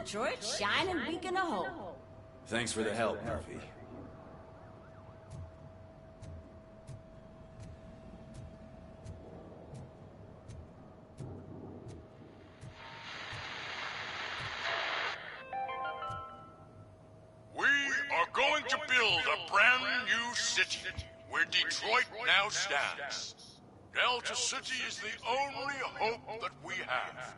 Detroit's shining beacon of hope. Thanks for the help, Murphy. We are going to build a brand new city where Detroit now stands. Delta City is the only hope that we have.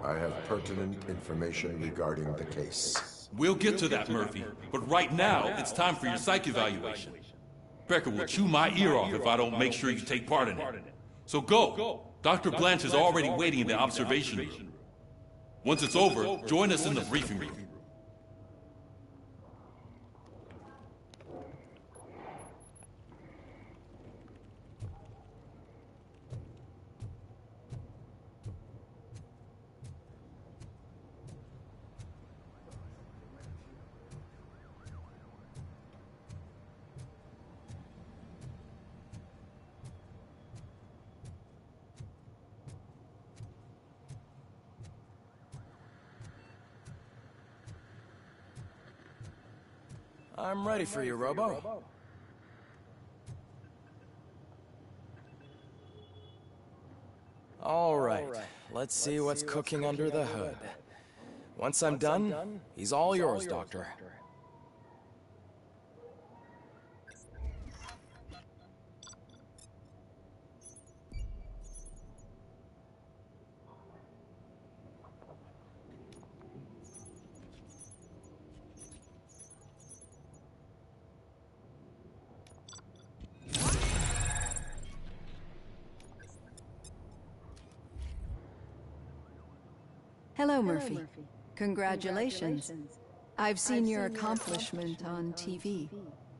I have pertinent information regarding the case. We'll get to that, Murphy. But right now, it's time for your psych evaluation. Becker will chew my ear off if I don't make sure you take part in it. So go. Dr. Blanche is already waiting in the observation room. Once it's over, join us in the briefing room. I'm ready for you, Robo. All right, let's see what's cooking under the hood. Once I'm done, he's all yours, Doctor. Hello, Murphy. Congratulations. I've seen your accomplishment on TV.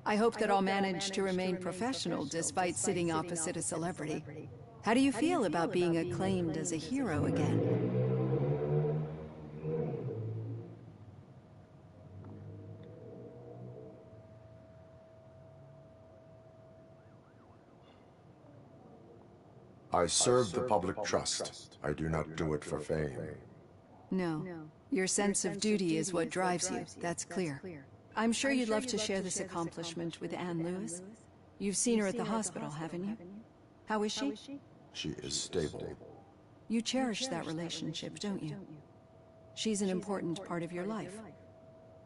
I hope that I'll manage to remain professional despite sitting opposite a celebrity. How do you feel about being acclaimed as a hero again? I serve the public trust. I do not do it for fame. No. Your sense of duty is what drives you, that's clear. I'm sure you'd love to share this accomplishment with Anne Lewis. You've seen her at the hospital, haven't you? How is she? She is stable. You cherish that relationship, don't you? She's an important part of your life.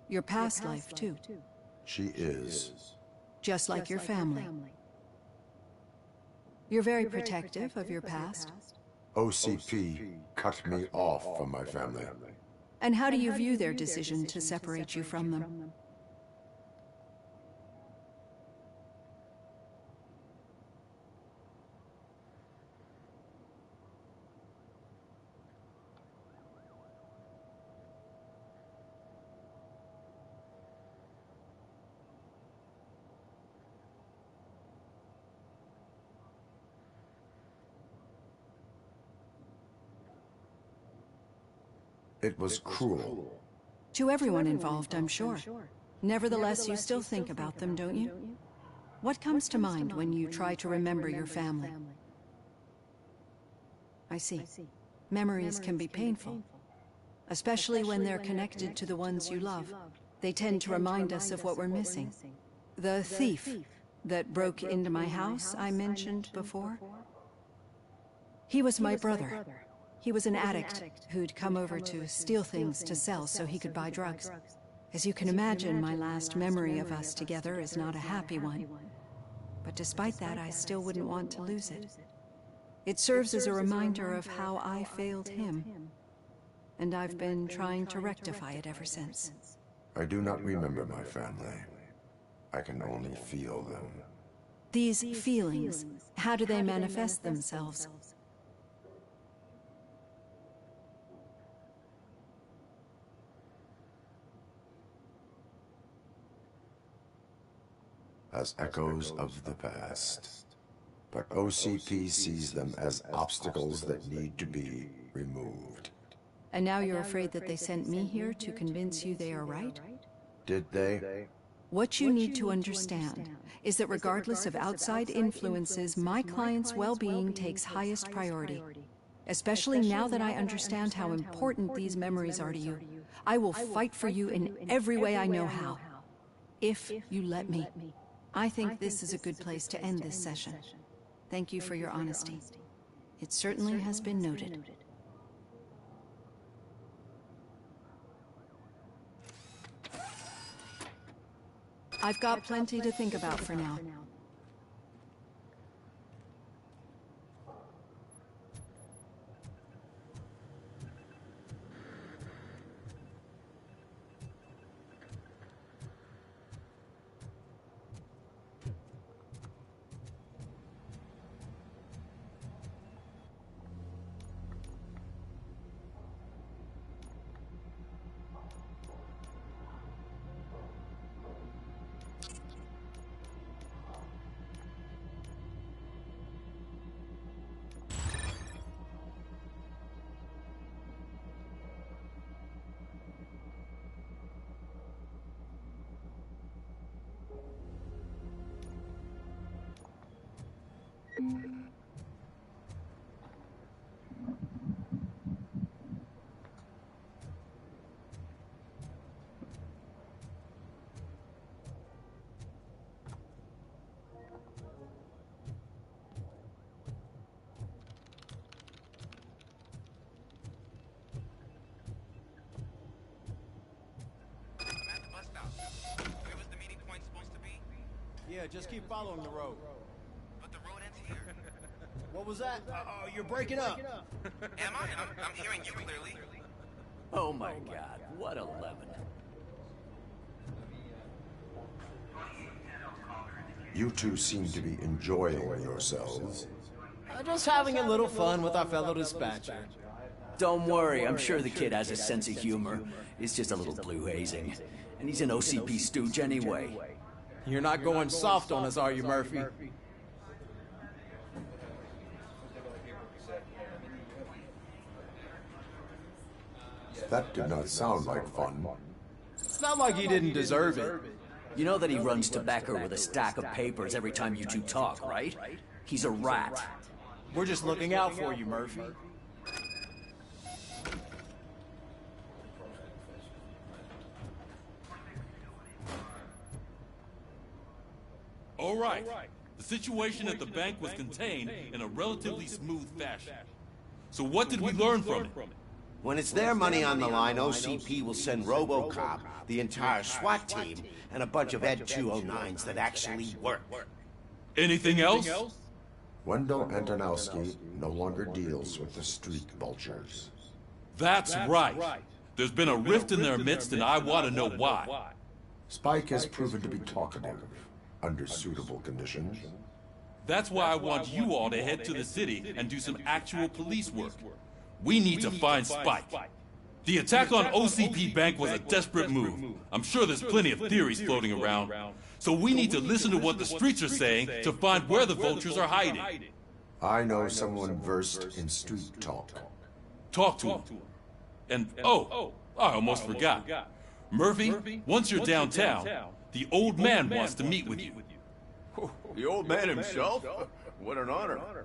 Your past life, too. She is. Just like your family. You're very protective of your past. OCP cut me off from my family. And how do you view their decision to separate you from them? It was cruel. To everyone involved, I'm sure. Nevertheless, you still think about them, don't you? What comes to mind when you try to remember your family? I see. Memories can be painful, especially when they're connected to the ones you love. They tend to remind us of what we're missing. The thief that broke into my house I mentioned before? He was my brother. He was an addict who'd come over to steal things to sell so he could buy drugs. As you can imagine, my last memory of us together is not a happy one. But despite that, I still wouldn't want to lose it. It serves as a reminder of how I failed him. And I've been trying to rectify it ever since. I do not remember my family. I can only feel them. These feelings, how do they manifest themselves? As echoes of the past. But OCP sees them as obstacles that need to be removed. And now you're afraid that they sent me here to convince you they are right? Did they? What you need to understand is that regardless of outside influences, my client's well-being takes highest priority. Especially now that I understand how important these memories are to you. I will fight for you in every way I know how. If you let me. I think this is a good place to end this session. Thank you for your honesty. It certainly has been noted. I've got plenty to think about for now. Yeah, just keep following the road. But the road ends here. What was that? Uh-oh, you're breaking up. Am I? I'm hearing you clearly. Oh my god, what a lemon. You two seem to be enjoying yourselves. Just having a little fun with our fellow dispatcher. Don't worry, I'm sure the kid has a sense of humor. It's just a little blue hazing. And he's an OCP stooge anyway. You're not going soft on us, are you, Murphy? That did not sound like fun. It's not like he didn't deserve it. You know that he runs tobacco with a stack of papers every time you two talk, right? He's a rat. We're just looking out for you, Murphy. All right. The situation at the bank was contained in a relatively smooth fashion. So what did we learn from it? When it's their money on the line, OCP will send Robocop, the entire SWAT team, and a bunch of Ed 209s that actually work. Anything else? Wendell Antonowski no longer deals with the street vultures. That's right. There's been a rift in their midst, and I want to know why. Spike has proven to be talkative, under suitable conditions. That's why I want you all to head to the city and do some actual police work. We need to find Spike. The attack on OCP Bank was a desperate move. I'm sure there's plenty of theories floating around. So we need to listen to what the streets are saying to find where the vultures are hiding. I know someone versed in street talk. Talk to him. And, oh, I almost forgot. Murphy, once you're downtown, the old man wants to meet with you. The old man himself? What an honor.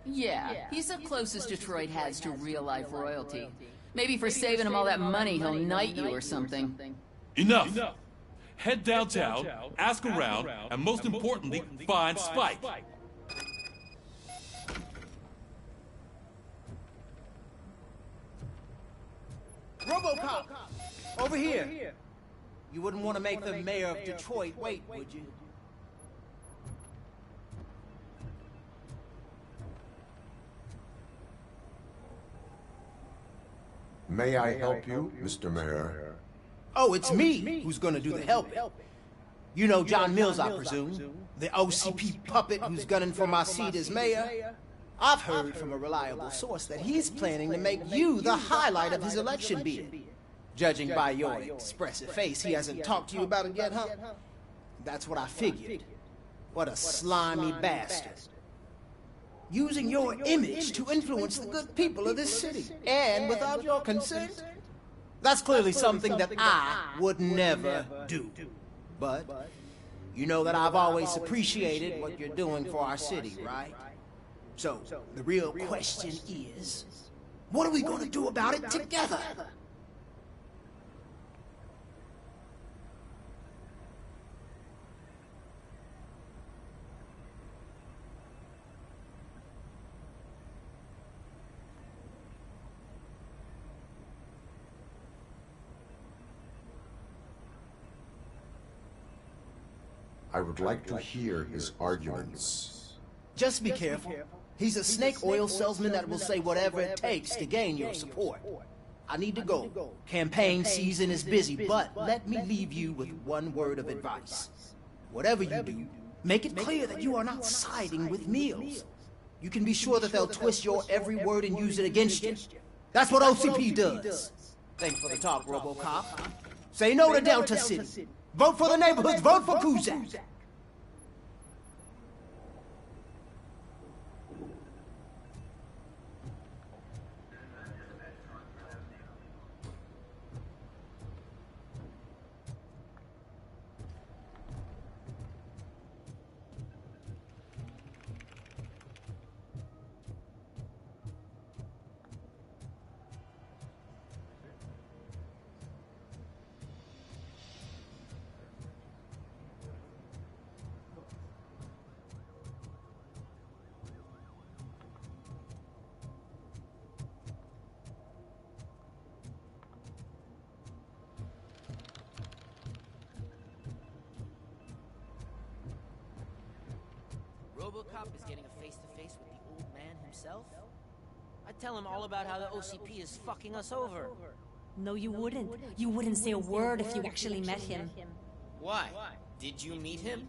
Yeah, he's the closest Detroit has to real-life royalty. Maybe for saving him all that money, he'll knight you or something. Enough! Head downtown, ask around, and most importantly, find Spike. Robocop! Over here! You wouldn't want to make the mayor of Detroit wait, would you? May I help you, Mr. Mayor? Oh, it's me who's gonna do the helping. You know John Mills, I presume? The OCP puppet who's gunning for my seat as mayor? I've heard from a reliable source that he's planning to make you the highlight of his election bid. Judging by your expressive face, he hasn't talked to you about it yet, huh? That's what I figured. What a slimy bastard. Using your image to influence the good people of this city, and without your consent? That's clearly something that I would never do. But you know that I've always appreciated what you're doing for our city, right? So the real question is, what are we going to do about it together? I would like to hear his arguments. Just be careful. He's a snake oil salesman that will say whatever it takes to gain your support. I need to go. Campaign season is busy, but let me leave you with one word of advice. Whatever you do, make it clear that you are not siding with Mills. You can be sure that they'll twist your every word and use it against you. That's what OCP does. Thanks for the talk, Robocop. Say no to Delta City. Vote for the neighborhoods. Vote for Kuzak. Robocop is getting a face-to-face with the old man himself? I'd tell him all about how the OCP is fucking us over. No, you wouldn't. You wouldn't say a word if you actually met him. Why? Did you meet him?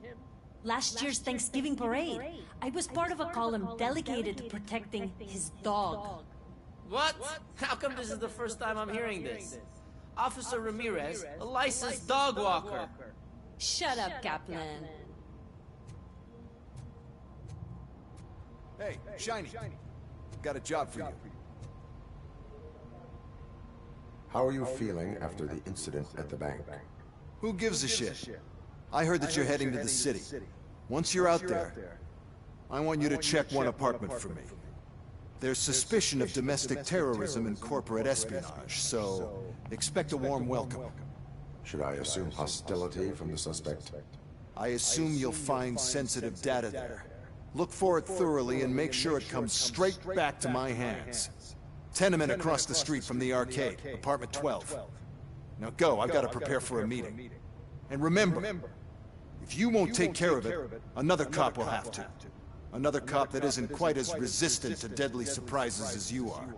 Last year's Thanksgiving parade, I was part of a column delegated to protecting his dog. What? How come this is the first time I'm hearing this? Officer Ramirez, a licensed dog walker. Shut up, Kaplan. Hey, Shiny. Got a job for you. How are you feeling after the incident at the bank? Who gives a shit? I heard that you're heading to the city. Once you're out there, I want you to check one apartment for me. There's suspicion of domestic terrorism and corporate espionage, so expect a warm welcome. Should I assume hostility from the suspect? I assume you'll find sensitive data there. Look for it thoroughly and make sure it comes straight back to my hands. Tenement across the street from the arcade, apartment 12. Now go, I've got to prepare for a meeting. And remember, if you won't take care of it, another cop will have to. Another cop that isn't quite as resistant to deadly surprises as you are.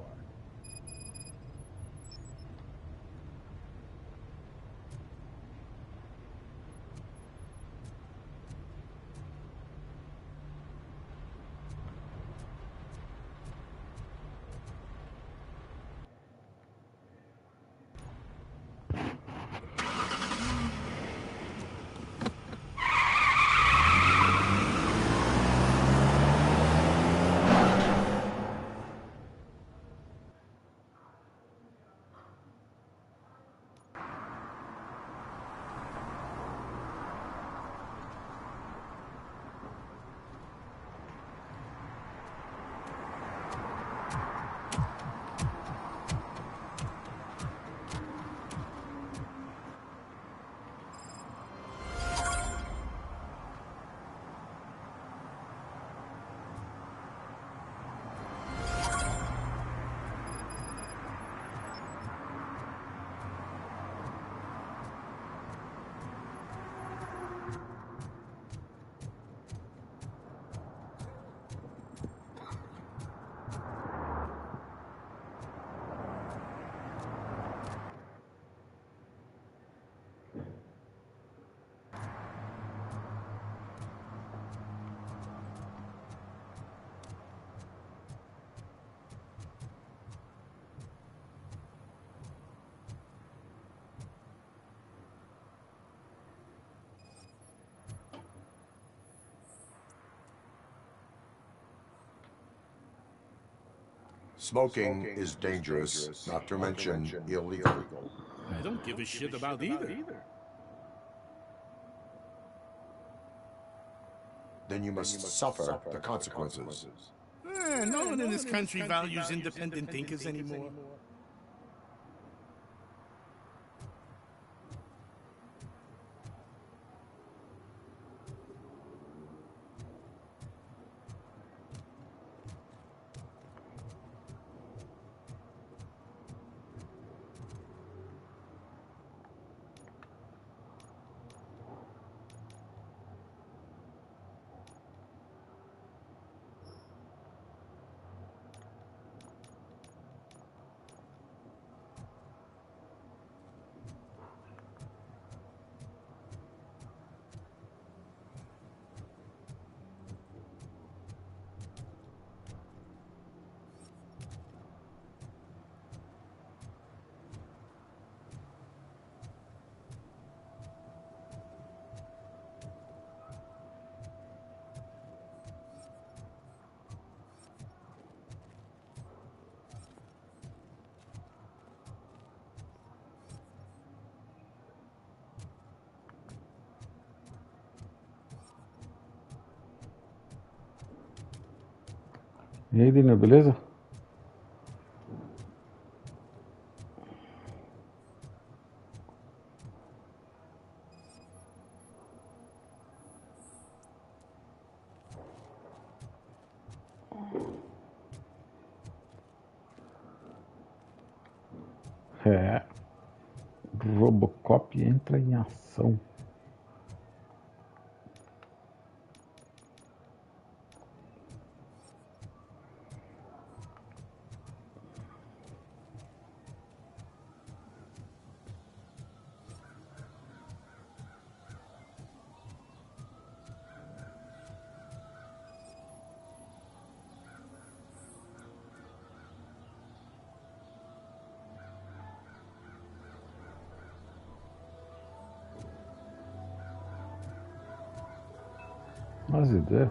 Smoking is dangerous, not to mention illegal. I don't give a shit about either. Then you must suffer the consequences. No one in this country values independent thinkers anymore. E aí, Dina, beleza? É. Robocop entra em ação. As ideias.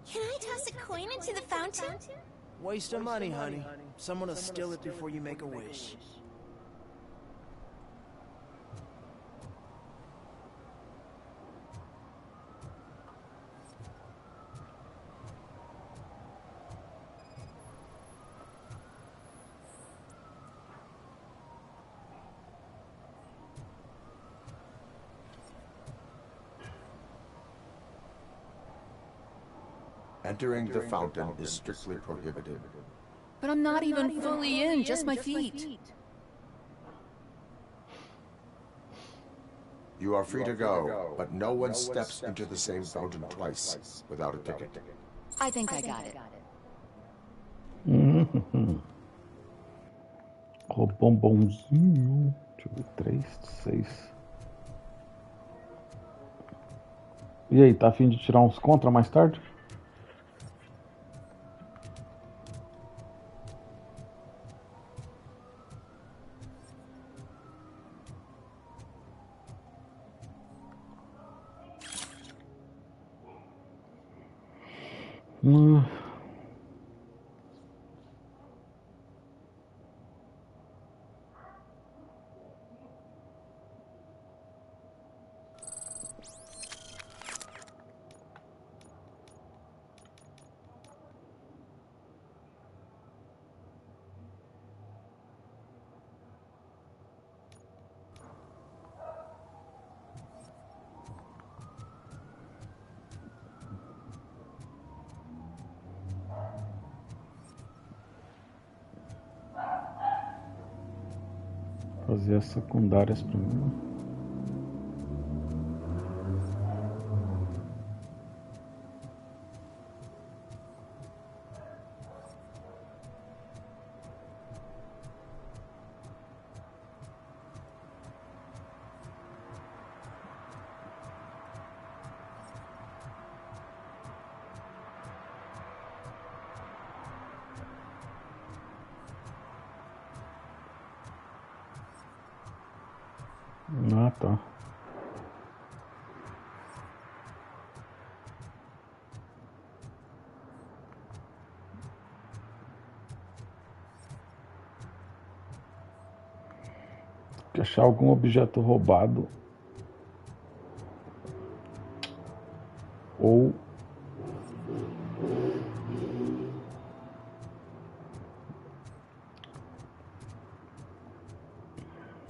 Can I toss a coin into the fountain? Waste of money, honey. Someone will steal it before you make a wish. Entering the fountain is strictly prohibited. But I'm not even fully in, just my feet. You are free to go, but no one steps into the same fountain twice without a ticket. I think I got it. O bombonzinho. Deixa eu ver, 3, 6. E aí, tá a fim de tirar uns contra mais tarde? Fazer as secundárias primeiro. Ah, tá. Que achar algum objeto roubado ou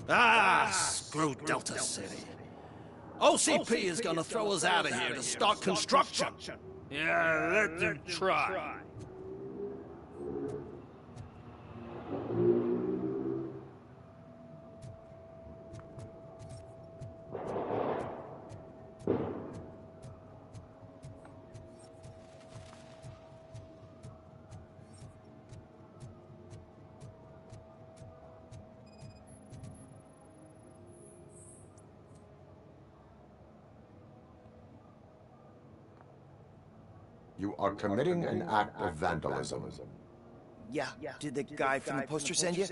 Ah, screw Delta City. OCP is gonna throw us out of here to start construction. Yeah, let them try. You are committing an act of vandalism. Yeah, did the guy from the poster send you?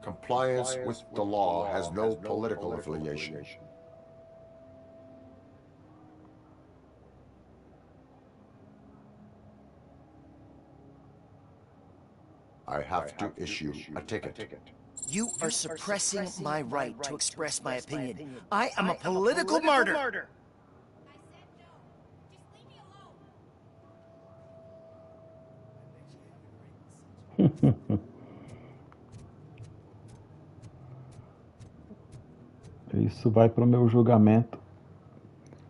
Compliance with the law has no political affiliation. I have to issue a ticket. You are suppressing my right to express my opinion. I am a political martyr. isso vai para o meu julgamento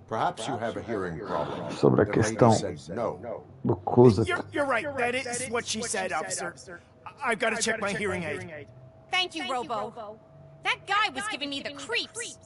Perhaps you have a hearing problem. sobre a questão do Kozak. You're right. That is what she said, officer. I've got to check my hearing aid. Thank you, Robo. That guy was giving me the creeps.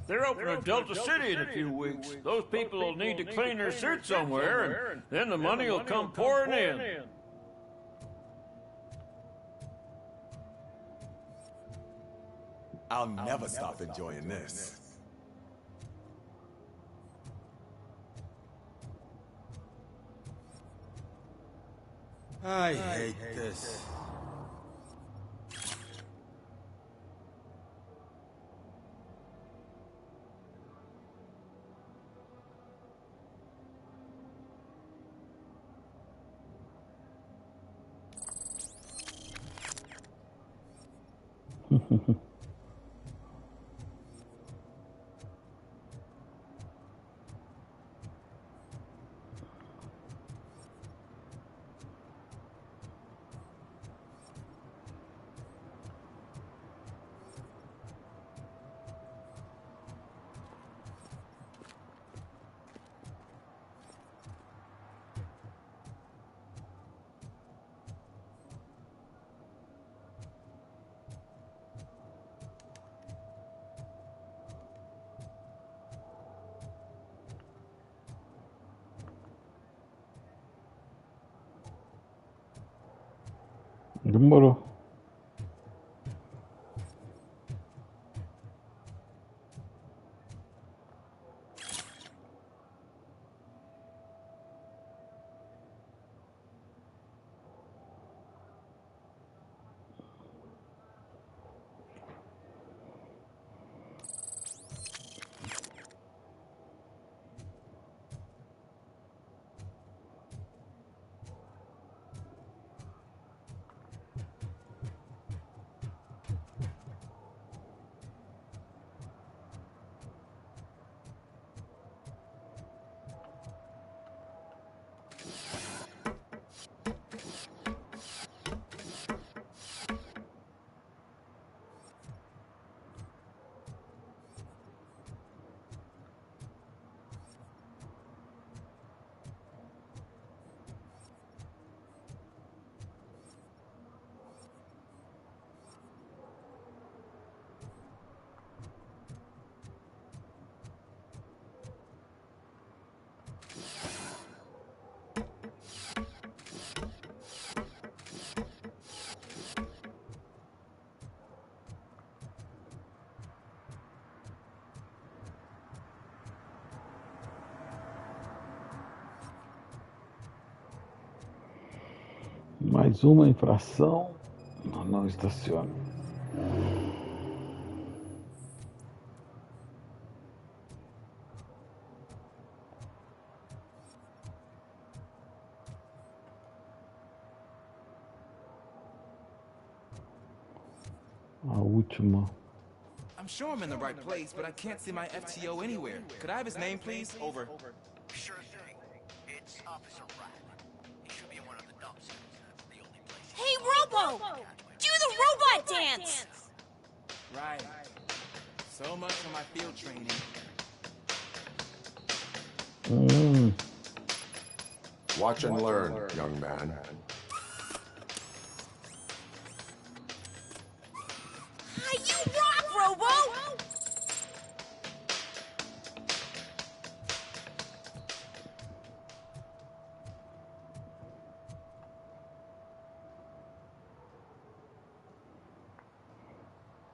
They're opening Delta City in a few weeks. Those people will need to clean their suits somewhere, and then the money will come pouring in. I'll never stop enjoying this. I hate this. Demorou. Mais uma infração. Não estacione. A última. I'm sure I'm in the right place, but I can't see my FTO anywhere. Could I have his name, please? Over. Sure thing. It's Officer Rat. He should be in one of the dumps. That's the only place. Hey, Robo! Do the robot dance! Right. So much for my field training. Watch and learn, young man. You rock, Robo!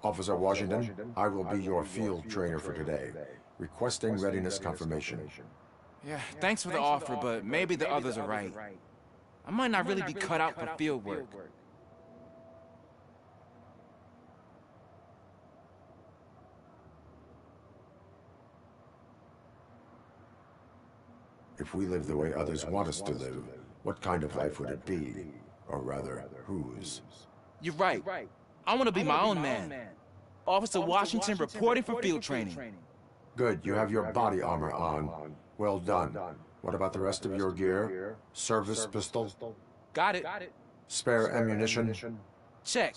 Officer Washington, I will be your field trainer for today. Requesting readiness confirmation. Yeah, thanks for the offer, but maybe the others are right. I might not really be cut out for field work. If we live the way others want us to live, what kind of life would it be? Or rather, whose? You're right. I want to be my own man. Officer Washington reporting for field training. Good, you have your body armor on. Well done. What about the rest of your gear? Service pistol? Got it. Spare ammunition? Check.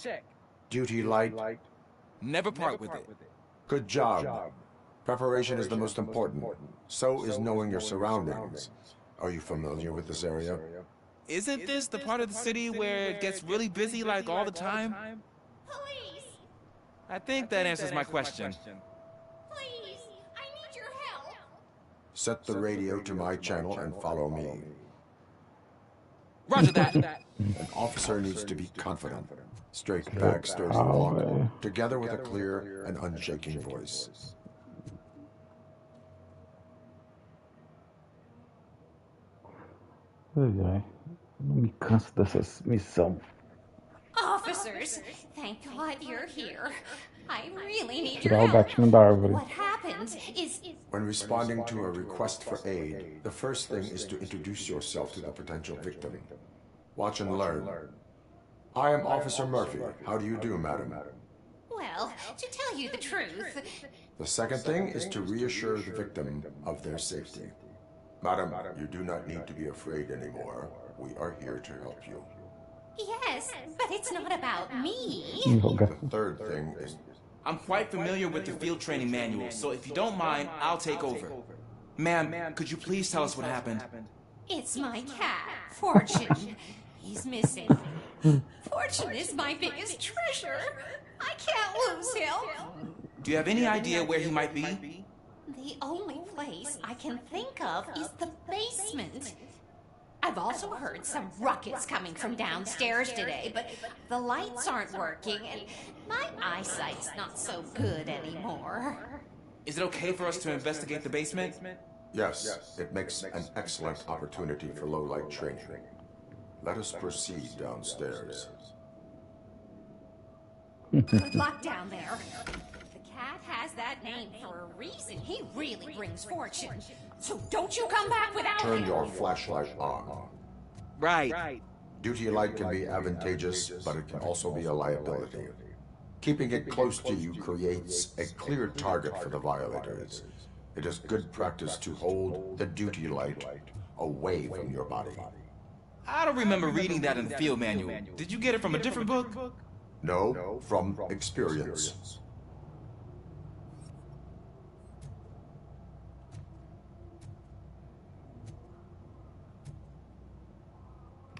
Duty light? Never part with it. Good job. Preparation is the most important. So is knowing your surroundings. Are you familiar with this area? Isn't this the part of the city where it gets really busy like all the time? Police! I think that answers my question. Please! I need your help! Set the radio to my channel and follow me. Roger that. An officer needs to be confident. Straight back stirs the walk, together with a clear and unshaking voice. Ai, não me canso dessas missões. Officers, thank God you're here. I really need Tirar your o help. gatinho da árvore. What happened is... When responding to a request for aid, the first thing is to introduce yourself to the potential victim. Watch and learn. I am Officer Murphy. How do you do, madam? Well, to tell you the truth... The second thing is to reassure the victim of their safety. Madam, you do not need to be afraid anymore. We are here to help you. Yes, but it's not about me. The third thing is... I'm quite familiar with the field training manual, so if you don't mind, I'll take over. Ma'am, could you please tell us what happened? It's my cat, Fortune. He's missing. Fortune is my biggest treasure. I can't lose him. Do you have any idea where he might be? The only place I can think of is the basement. I've also heard some ruckus coming from downstairs today, but the lights aren't working, and my eyesight's not so good anymore. Is it okay for us to investigate the basement? Yes, it makes an excellent opportunity for low-light training. Let us proceed downstairs. Good luck down there. The cat has that name for a reason. He really brings fortune. So don't you come back without him. Turn your flashlight on. Right. Duty light can be advantageous, but it can also be a liability. Keeping it close to you creates a clear target for the violators. It is good practice to hold the duty light away from your body. I don't remember reading that in the field manual. Did you get it from a different book? No, from experience.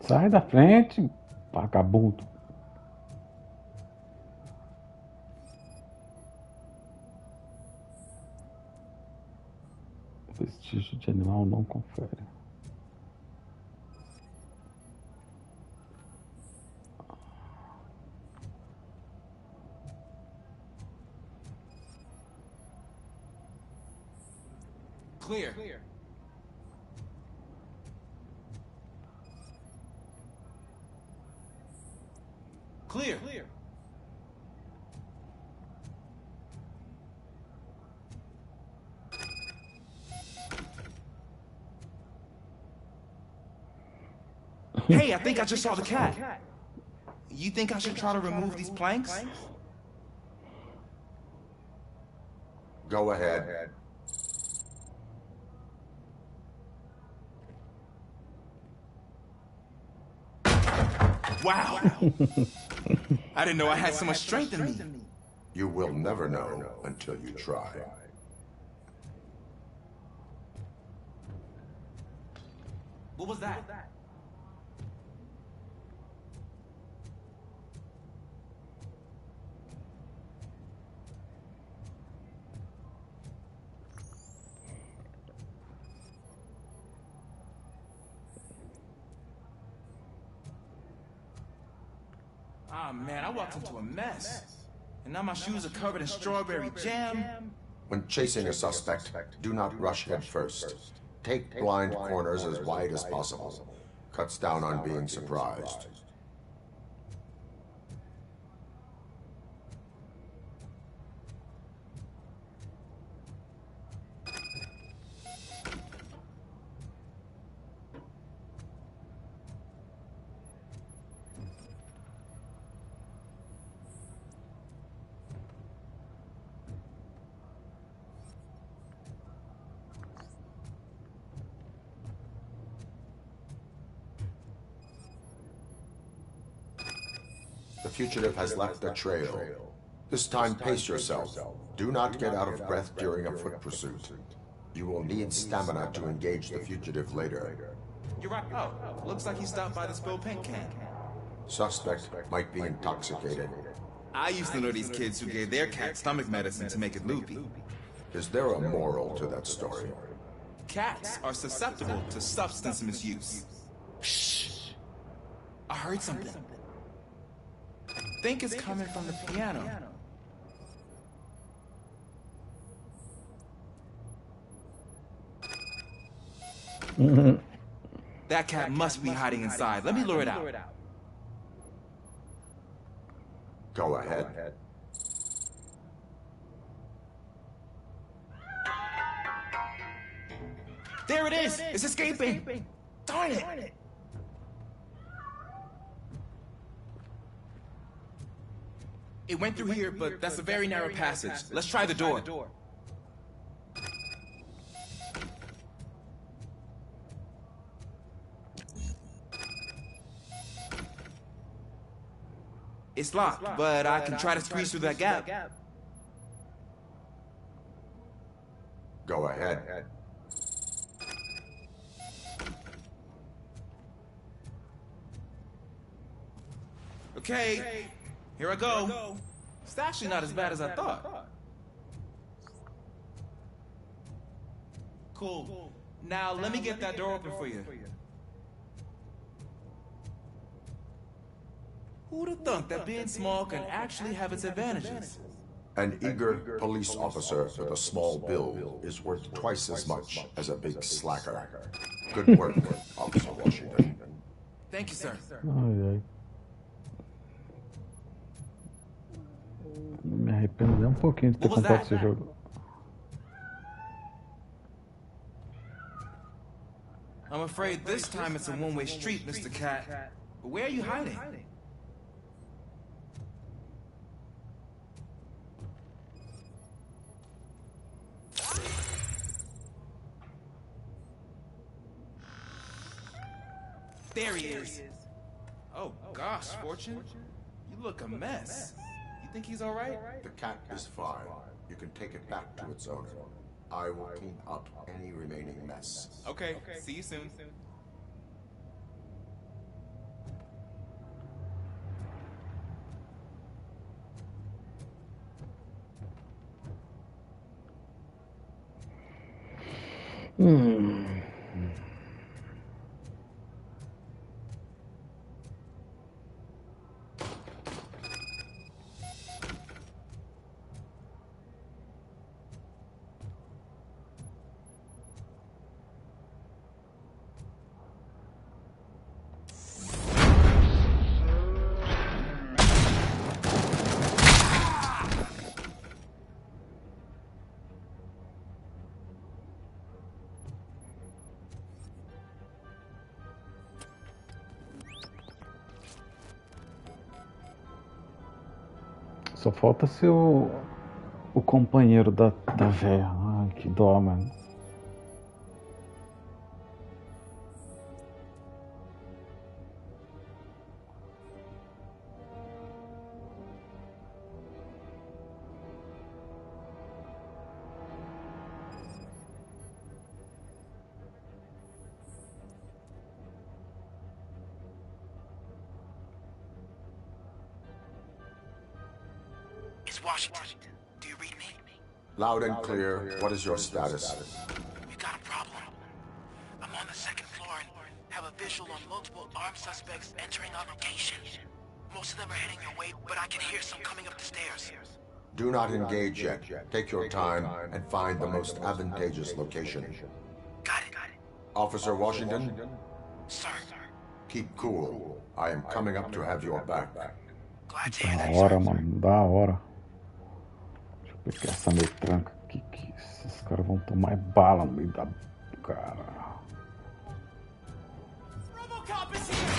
Sai da frente, vagabundo. Vestígio de animal não confere. Clear. Hey, I think I just saw the cat. You think I should try to remove these planks? Go ahead. Wow! I didn't know I had so much strength in me. You will never know until you try. What was that? Ah, man, I walked into a mess. And now my shoes are covered in strawberry jam. When chasing a suspect, do not rush head first. Take blind corners as wide as possible. Cuts down on being surprised. The fugitive has left a trail. This time, pace yourself. Do not get out of breath during a foot pursuit. You will need stamina to engage the fugitive later. You're right. Oh, looks like he stopped by the spilled paint can. Suspect might be intoxicated. I used to know these kids who gave their cat stomach medicine to make it loopy. Is there a moral to that story? Cats are susceptible to substance misuse. Shh! I heard something. I think it's coming from the piano. That cat must be hiding inside. Let me lure it out. Go ahead. There it is! It's escaping! Darn it! It went through here, but that's a very narrow passage. Let's try the door. It's locked, but I can try to squeeze through that gap. Go ahead. Okay, here I go. It's actually not as bad as I thought. Cool. Now let me get that door open for you. Who'd have thunk that being small can actually have its advantages? An eager police officer with a small bill is worth twice as much as a big slacker. Good work, Officer Washington. Thank you, sir. Ai, ai. Me arrependo um pouquinho de ter comprado esse jogo. I'm afraid this time it's a one-way street, Mr. Cat. But where are you hiding? There he is. Oh gosh, Fortune. You look a mess. You think he's all right? The cat is fine. You can take it back to its owner. I will clean up any remaining mess. Okay, see you soon. Só falta ser o companheiro da véia. Ai, que dó, mano. It's Washington. Do you read me? Loud and clear. What is your status? We got a problem. I'm on the second floor and have a visual on multiple armed suspects entering our location. Most of them are heading your way, but I can hear some coming up the stairs. Do not engage yet. Take your time and find the most advantageous location. Got it. Officer Washington? Sir. Keep cool. I am coming up to have your back. Da hora, mano. Da hora. Deixa eu pegar essa metranca aqui, que esses caras vão tomar bala no meio da cara. Robocop is here!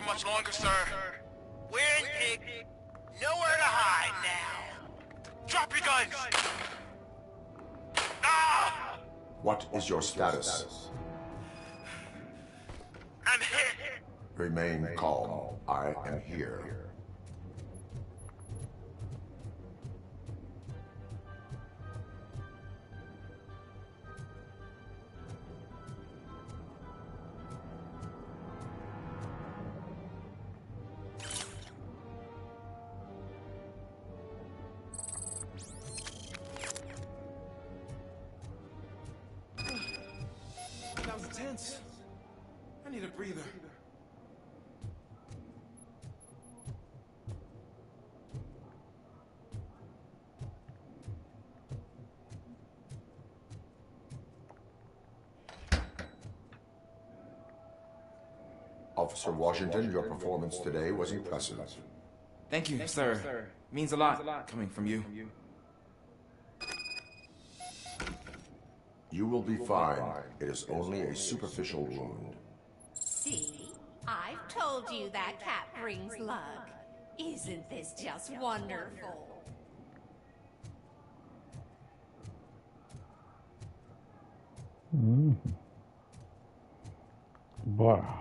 Much longer, sir. We're in Pig. Nowhere to hide now. Drop your guns! Ah! What is your status? I'm hit. Remain calm. I am here. I need a breather. Officer Washington, your performance today was impressive. Thank you, sir. Means a lot coming from you. You will be fine. It is only a superficial wound. See? I've told you that cat brings luck. Isn't this just wonderful? Bora.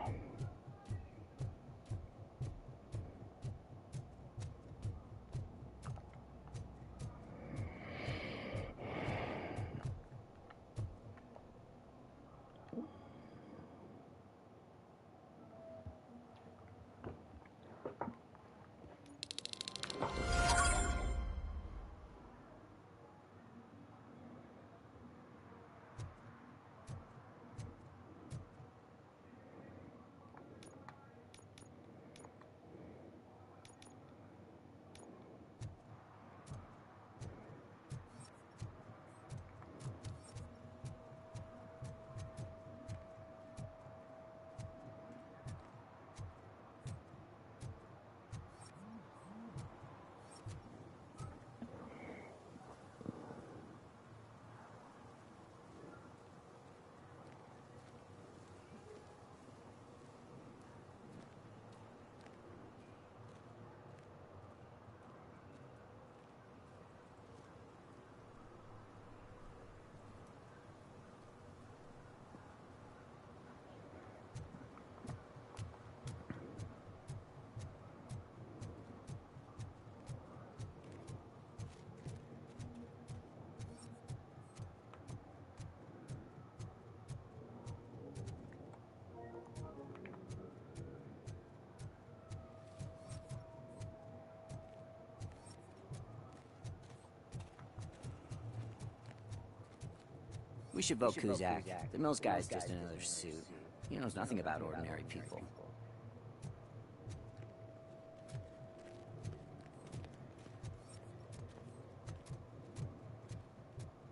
We should vote Kuzak. The Mills guy's just another suit. He knows nothing about ordinary people.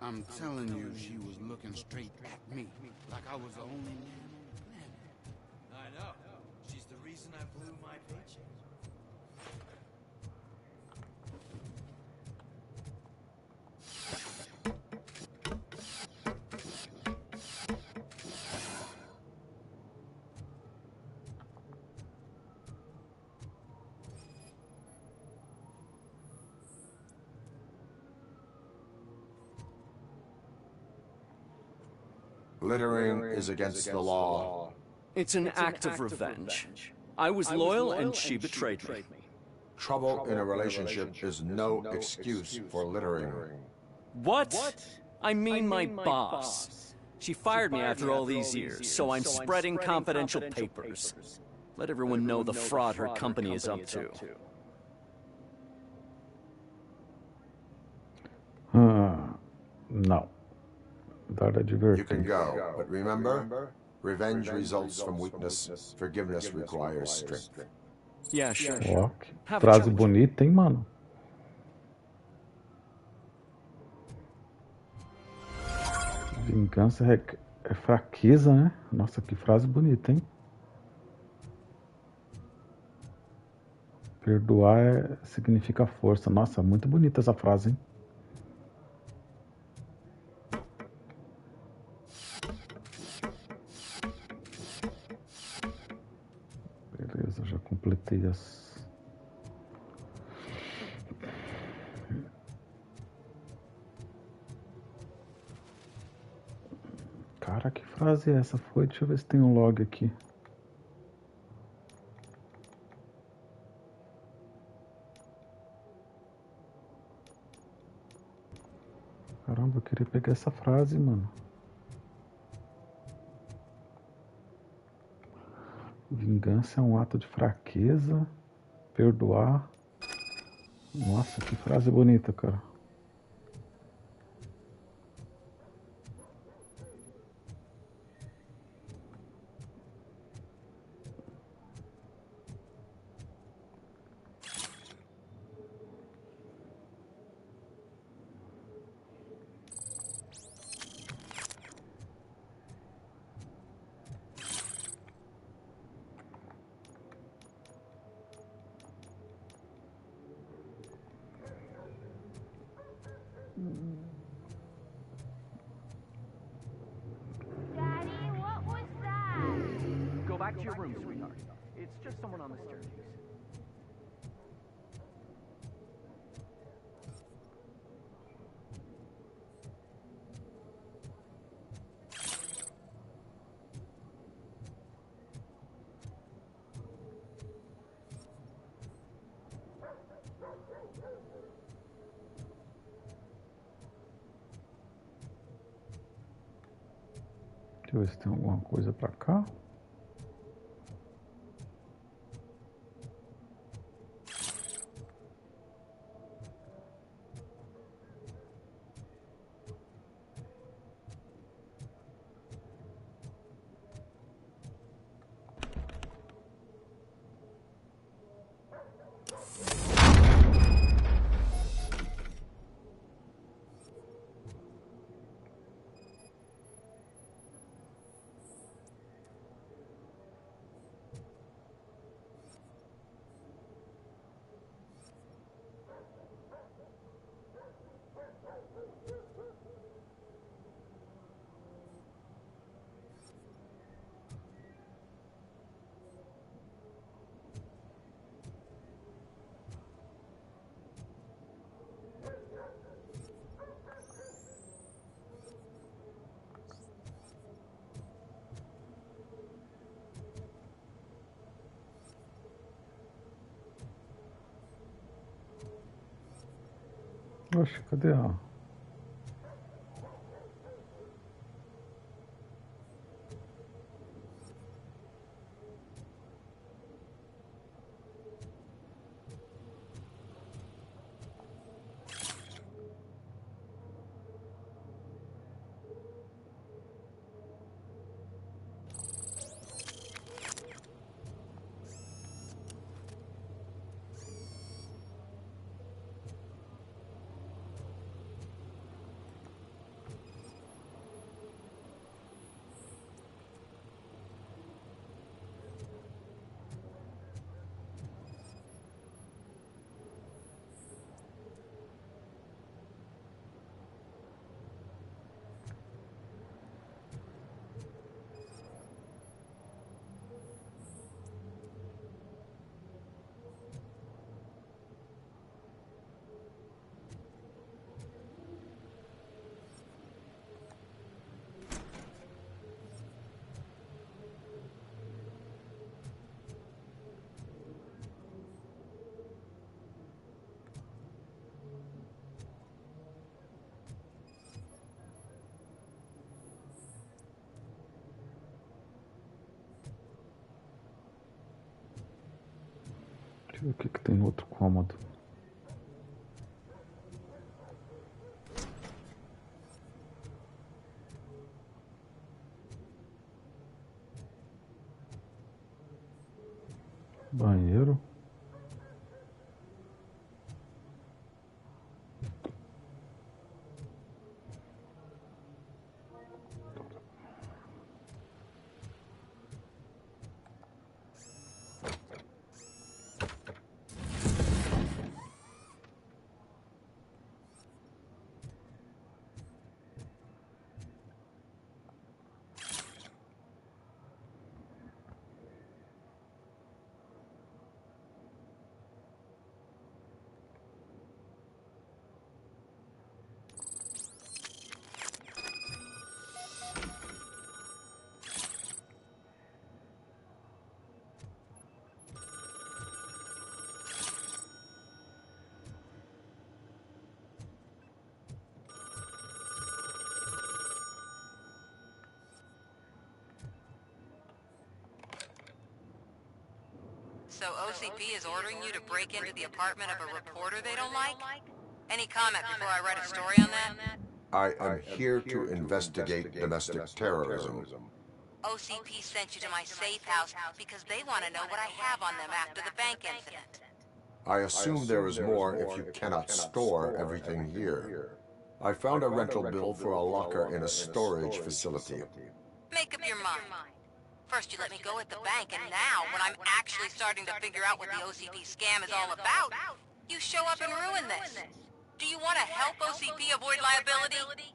I'm telling you, she was looking straight at me, like I was the only man on the planet. I know. She's the reason I blew my paycheck. Littering is against the law. It's an act of revenge. I was loyal and she betrayed me. Trouble in a relationship is no excuse for littering. What? I mean my boss. She fired me after all these years, so I'm spreading confidential papers. Let everyone know the fraud her company is up to. No. You can go, but remember, revenge results from weakness. Forgiveness requires strength. Yeah, sure. Ó, que frase bonita, hein, mano? Vingança é fraqueza, né? Nossa, que frase bonita, hein? Perdoar significa força. Nossa, muito bonita essa frase, hein? Beleza, já completei as... Cara, que frase é essa? Foi? Deixa eu ver se tem um log aqui. Caramba, eu queria pegar essa frase, mano. Vingança é um ato de fraqueza. Perdoar. Nossa, que frase bonita, cara. Daddy, what was that? Go back to your room, sweetheart. It's just someone on the stairs. Deixa eu ver se tem alguma coisa pra cá. Oxe, cadê a... Deixa eu ver o que, que tem no outro cômodo. Banheiro. So OCP is ordering you to break into the apartment of a reporter they don't like? Any comment before I write a story on that? I am here to investigate domestic terrorism. OCP sent you to my safe house because they want to know what I have on them after the bank incident. I assume there is more if you cannot store everything here. I found a rental bill for a locker in a storage facility. Make up your mind. First you let me go at the bank, and now, when I'm actually starting to figure out what the OCP scam is all about, you show up and ruin this. Do you want to help OCP avoid liability?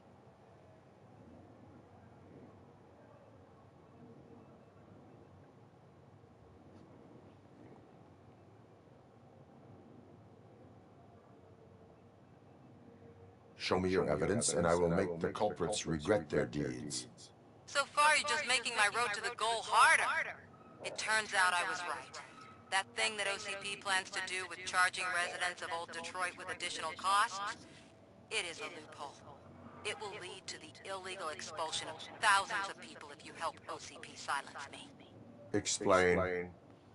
Show me your evidence, and I will make the culprits regret their deeds. So far, you're just making my road to the goal harder. It turns out I was right. That thing that OCP plans to do with charging residents of Old Detroit with additional costs, it is a loophole. It will lead to the illegal expulsion of thousands of people if you help OCP silence me. Explain.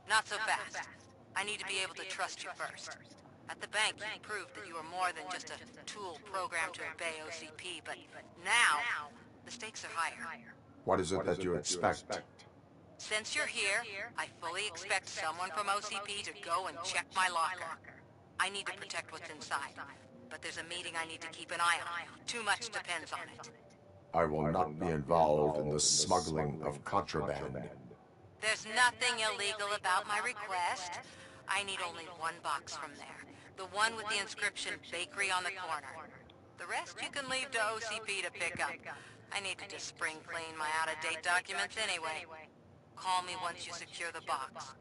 Not so fast. I need to be able to trust you first. At the bank, you proved that you were more than just a tool programmed to obey OCP, but now, the stakes are higher. What is it that you expect? Since you're here, I fully expect someone from OCP to go and check my locker. I need to protect what's inside, but there's a meeting I need to keep an eye on. Too much depends on it. I will not be involved in the smuggling of contraband. There's nothing illegal about my request. I need only one box from there. The one with the inscription, Bakery on the corner. The rest you can leave to OCP to pick up. I need to just spring clean my out-of-date documents anyway. Call me once you secure the box.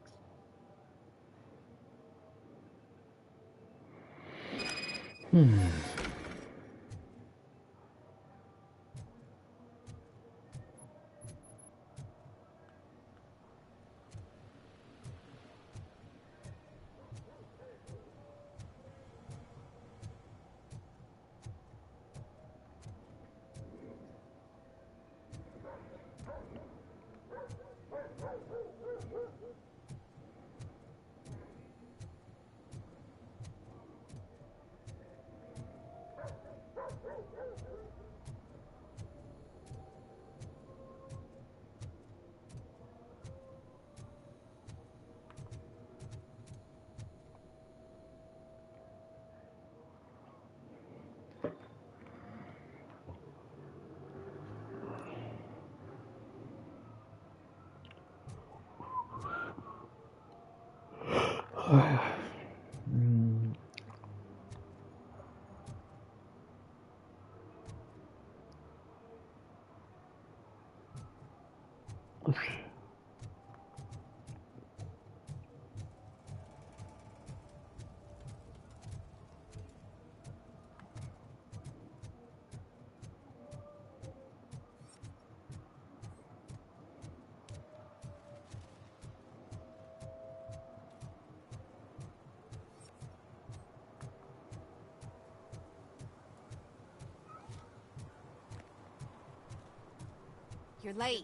You're late.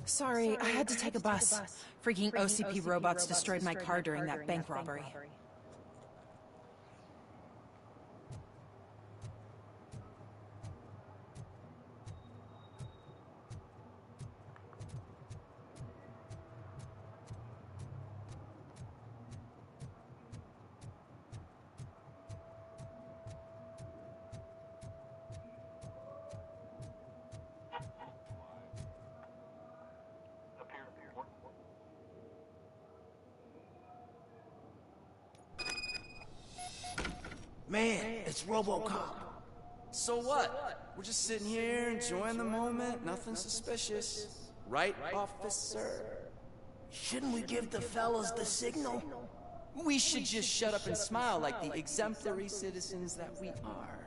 Sorry, I had to take a bus. Freaking OCP robots destroyed my car during that bank robbery. Man, it's Robocop. So what? We're just sitting here enjoying the moment, nothing suspicious. Right, officer? Shouldn't we give the fellas the signal? We should just shut up and smile like the exemplary citizens that we are.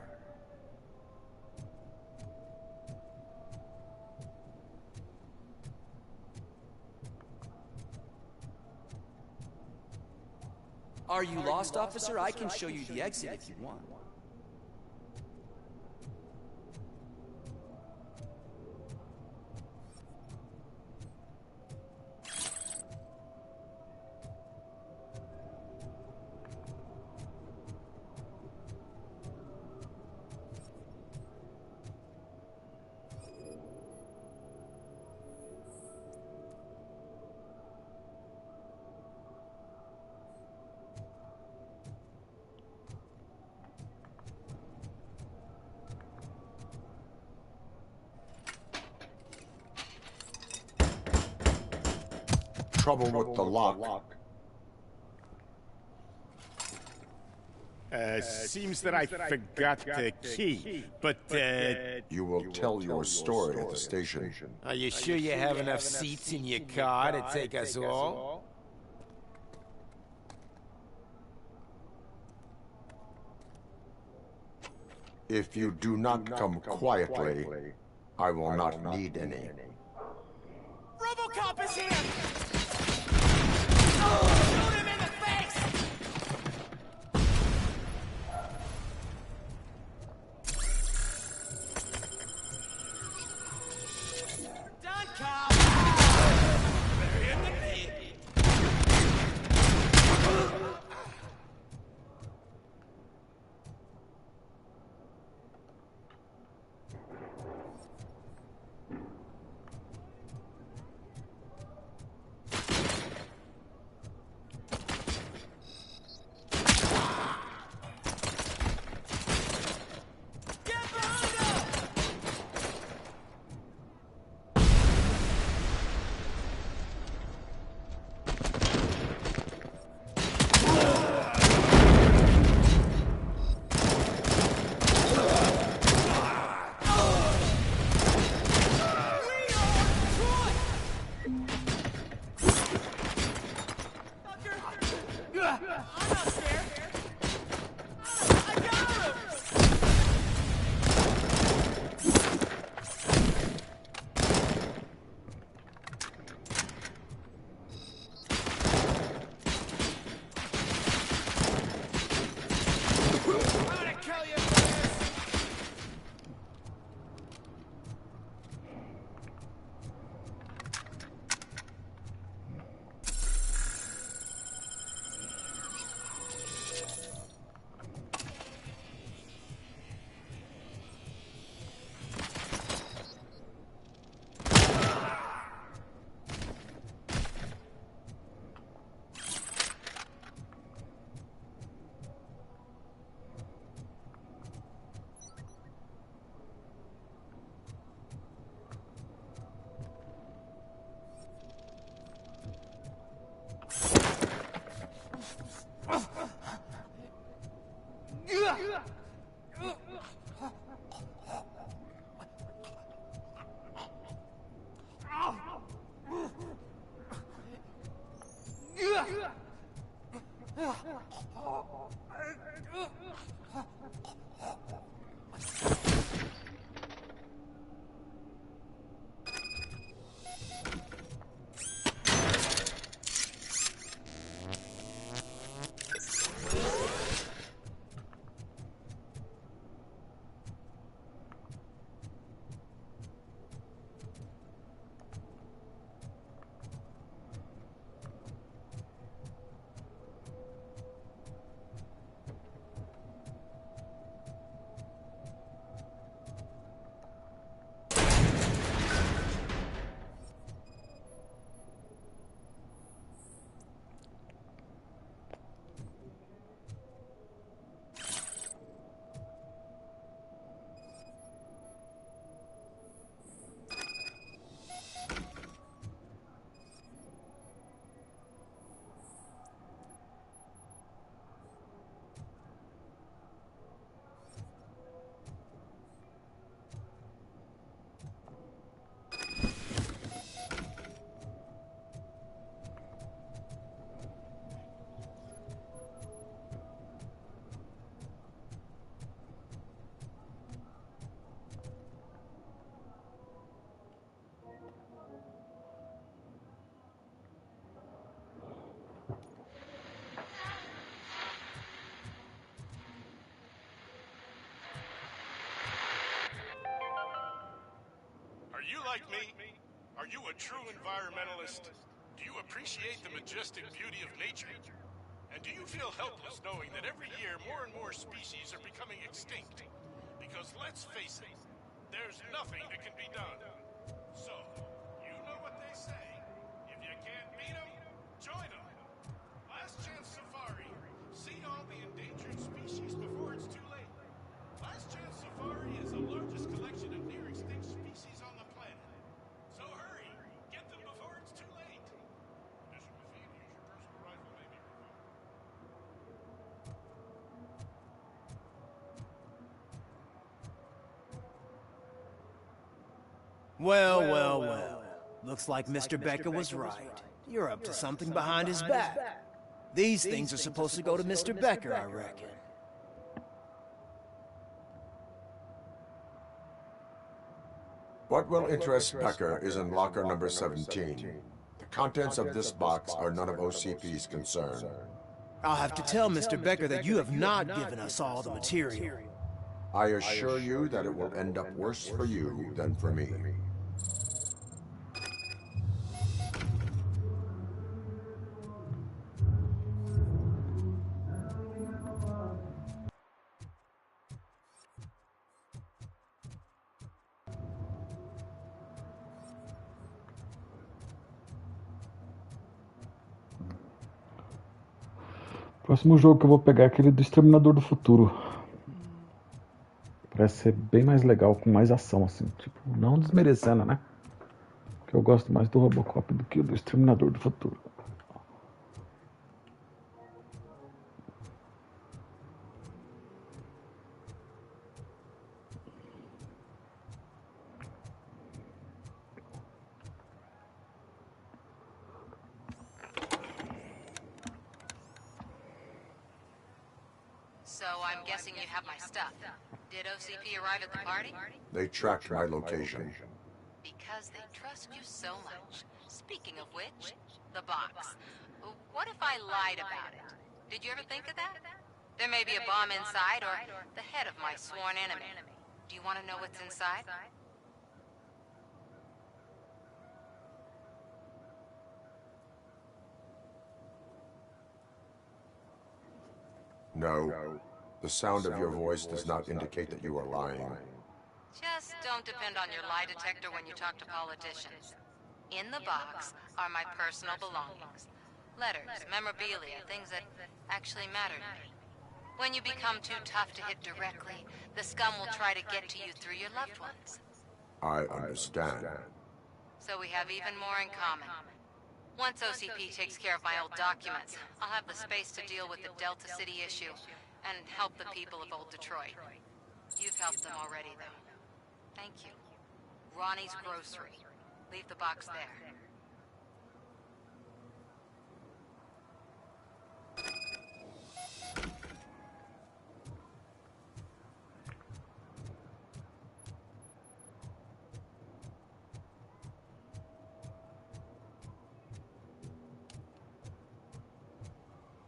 Are you lost, officer? I can show you the exit if you want. Trouble with the lock. Seems that I forgot the key, but, You will tell your story at the station. Are you sure you have enough seats in your car to take us all? If you do not come quietly, I will not need any. Robocop is here! Shoot him in the face! Done, cop! Very into me. like me? Are you a true environmentalist? Do you appreciate the majestic beauty of nature? And do you feel helpless knowing that every year more and more species are becoming extinct? Because let's face it, there's nothing that can be done. So, you know what they say. If you can't beat them, join them. Last Chance Safari. See all the endangered species before it's too late. Last Chance Safari is the largest collection of near-extinct species on the planet. So hurry, get them before it's too late. Mr. Mafia, use your personal rifle, maybe. Well. Looks like Mr. Becker was right. You're up to something behind his back. These things are supposed to go to Mr. Becker, I reckon. What will interest Becker is in locker number 17. The contents of this box are none of OCP's concern. I'll have to tell Mr. Becker that you have not given us all the material. I assure you that it will end up worse for you than for me. Próximo jogo que eu vou pegar é aquele do Exterminador do Futuro. Parece ser bem mais legal, com mais ação, assim. Tipo, não desmerecendo, né? Porque eu gosto mais do Robocop do que o do Exterminador do Futuro. So I'm guessing you have my stuff. Did OCP arrive at the party? They tracked my location. Because they trust you so much. Speaking of which, the box. What if I lied about it? Did you ever think of that? There may be a bomb inside or the head of my sworn enemy. Do you want to know what's inside? No. The sound of your voice does not indicate that you are lying. Just don't depend on your lie detector when you talk to politicians. In the box are my personal belongings. Letters, memorabilia, things that actually matter to me. When you become too tough to hit directly, the scum will try to get to you through your loved ones. I understand. So we have even more in common. Once OCP takes care of my old documents, I'll have the space to deal with the Delta City issue and help the people of Old Detroit. You've helped them already, though. Thank you. Ronnie's Grocery. Leave the box there.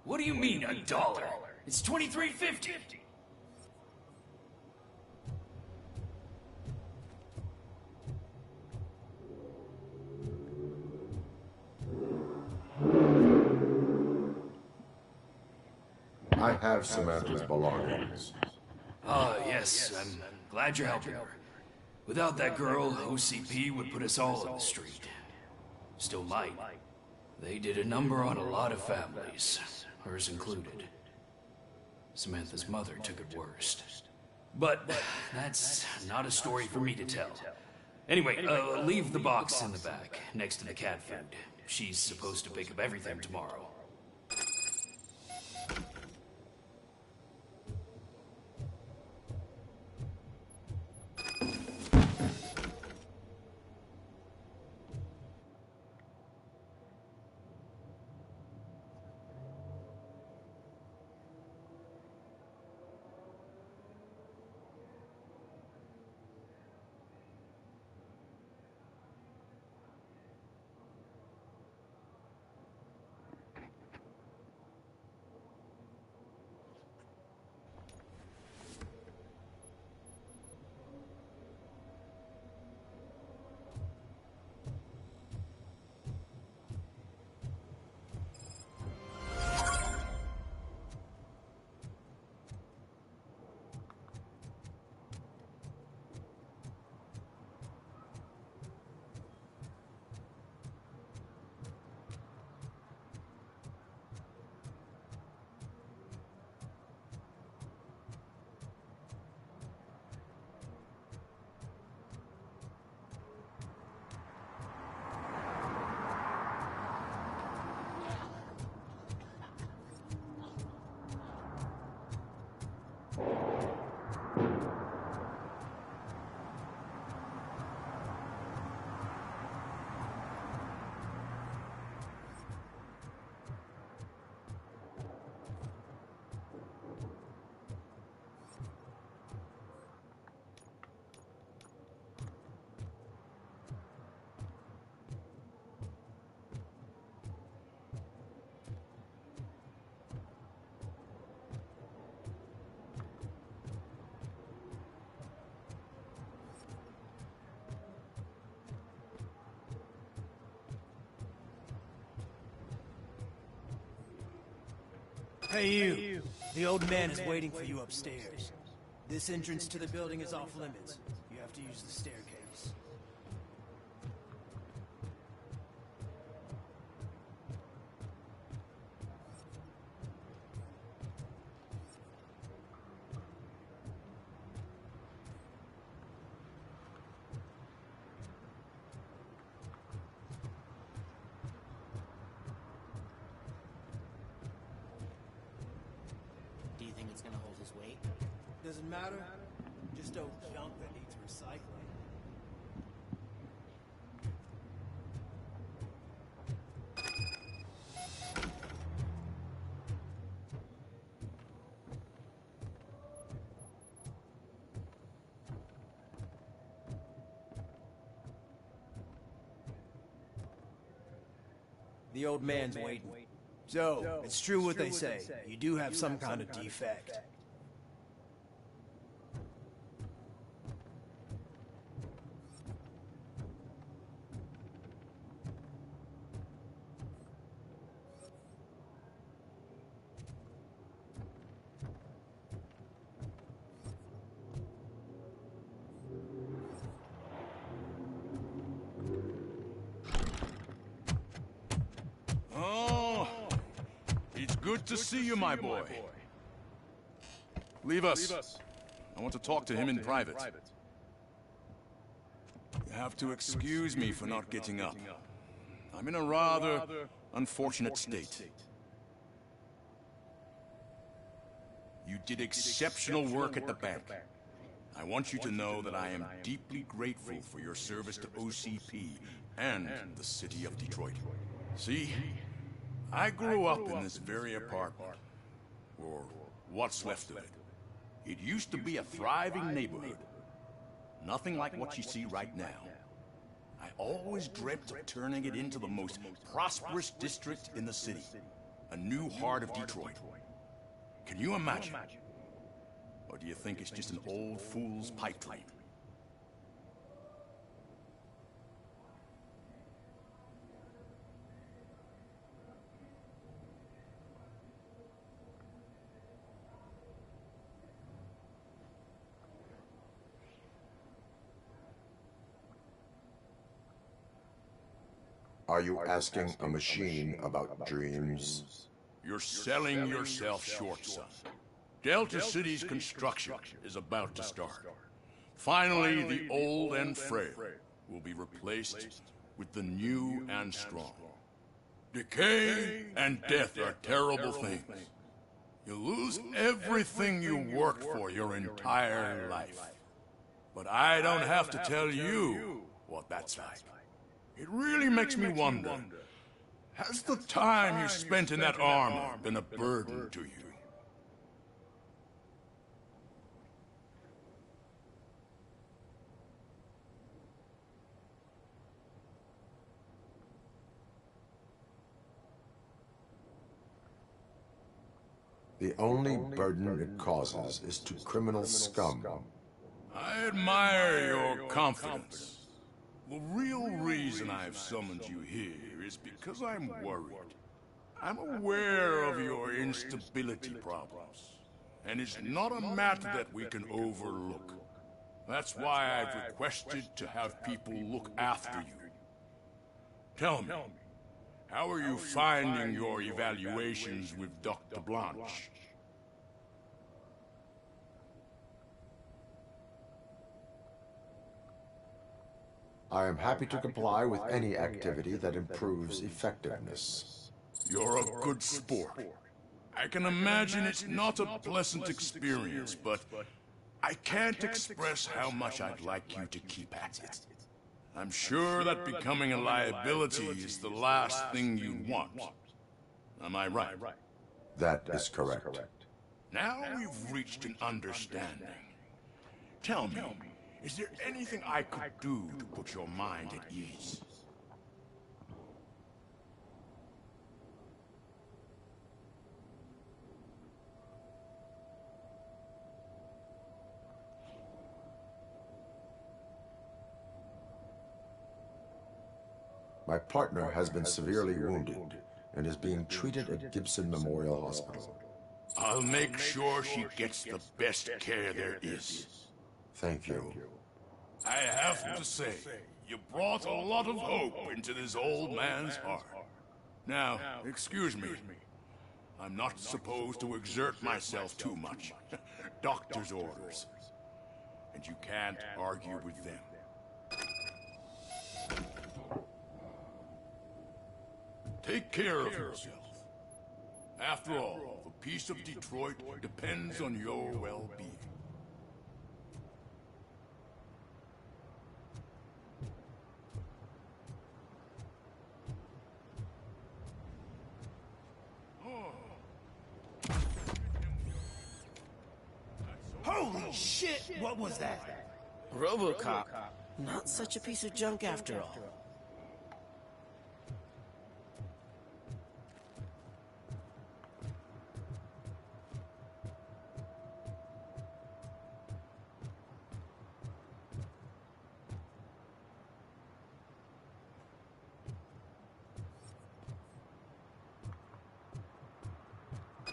What do you mean, $1? It's $23.50. I have Samantha's belongings. Ah, yes, I'm glad you're helping her. Without that girl, OCP would put us all on the street. Still might. They did a number on a lot of families, hers included. Samantha's mother took it worst. But that's not a story for me to tell. Anyway, leave the box in the back, next to the cat food. She's supposed to pick up everything tomorrow. Hey you! The old man is waiting for you upstairs. This entrance to the building is off limits. You have to use the staircase. Do you think it's gonna hold his weight? Doesn't matter. Just old junk that needs recycling. The old man's waiting. So, it's true what they say. You do have some kind of defect. Oh, it's good to see you, my boy. Leave us. I want to talk to him in private. You have to excuse me for not getting up. I'm in a rather unfortunate state. You did exceptional work at the bank. I want you to know that I am deeply grateful for your service to OCP and the city of Detroit. See, I grew up in this very apartment, or what's left of it. It used to be a thriving neighborhood. Nothing like what you see right now. I always dreamt of turning it into the most prosperous district in the city. A new heart of Detroit. Can you imagine? Or do you think it's just an old fool's pipe dream? Are you asking a machine about dreams? You're selling yourself short, son. Delta City's construction is about to start. Finally, the old and frail will be replaced with the new and strong. Decay and death are terrible things. You lose everything you worked for your entire life. But I don't have to tell you what that's like. It really makes me wonder, has the time you spent in that armor been a burden to you? The only burden it causes is to criminal scum. I admire your confidence. The real reason I've summoned you here is because I'm worried. I'm aware of your instability problems, and it's not a matter that we can overlook. That's why I've requested to have people look after you. Tell me, how are you finding your evaluations with Dr. Blanche? I am happy to comply with any activity that improves effectiveness. You're a good sport. I can imagine it's not a pleasant experience, but I can't express how much I'd like you to keep at it. I'm sure that becoming a liability is the last thing you want. Am I right? That is correct. Now we've reached an understanding. Tell me, is there anything I could do to put your mind at ease? My partner has been severely wounded and is being treated at Gibson Memorial Hospital. I'll make sure she gets the best care there is. Thank you. I have to say, you brought a lot of hope into this old man's heart. Now, excuse me. I'm not supposed to exert myself too much. Doctor's orders. And you can't argue with them. Take care of yourself. After all, the peace of Detroit depends on your well-being. Holy shit! What was that? Robocop. Not such a piece of junk after all.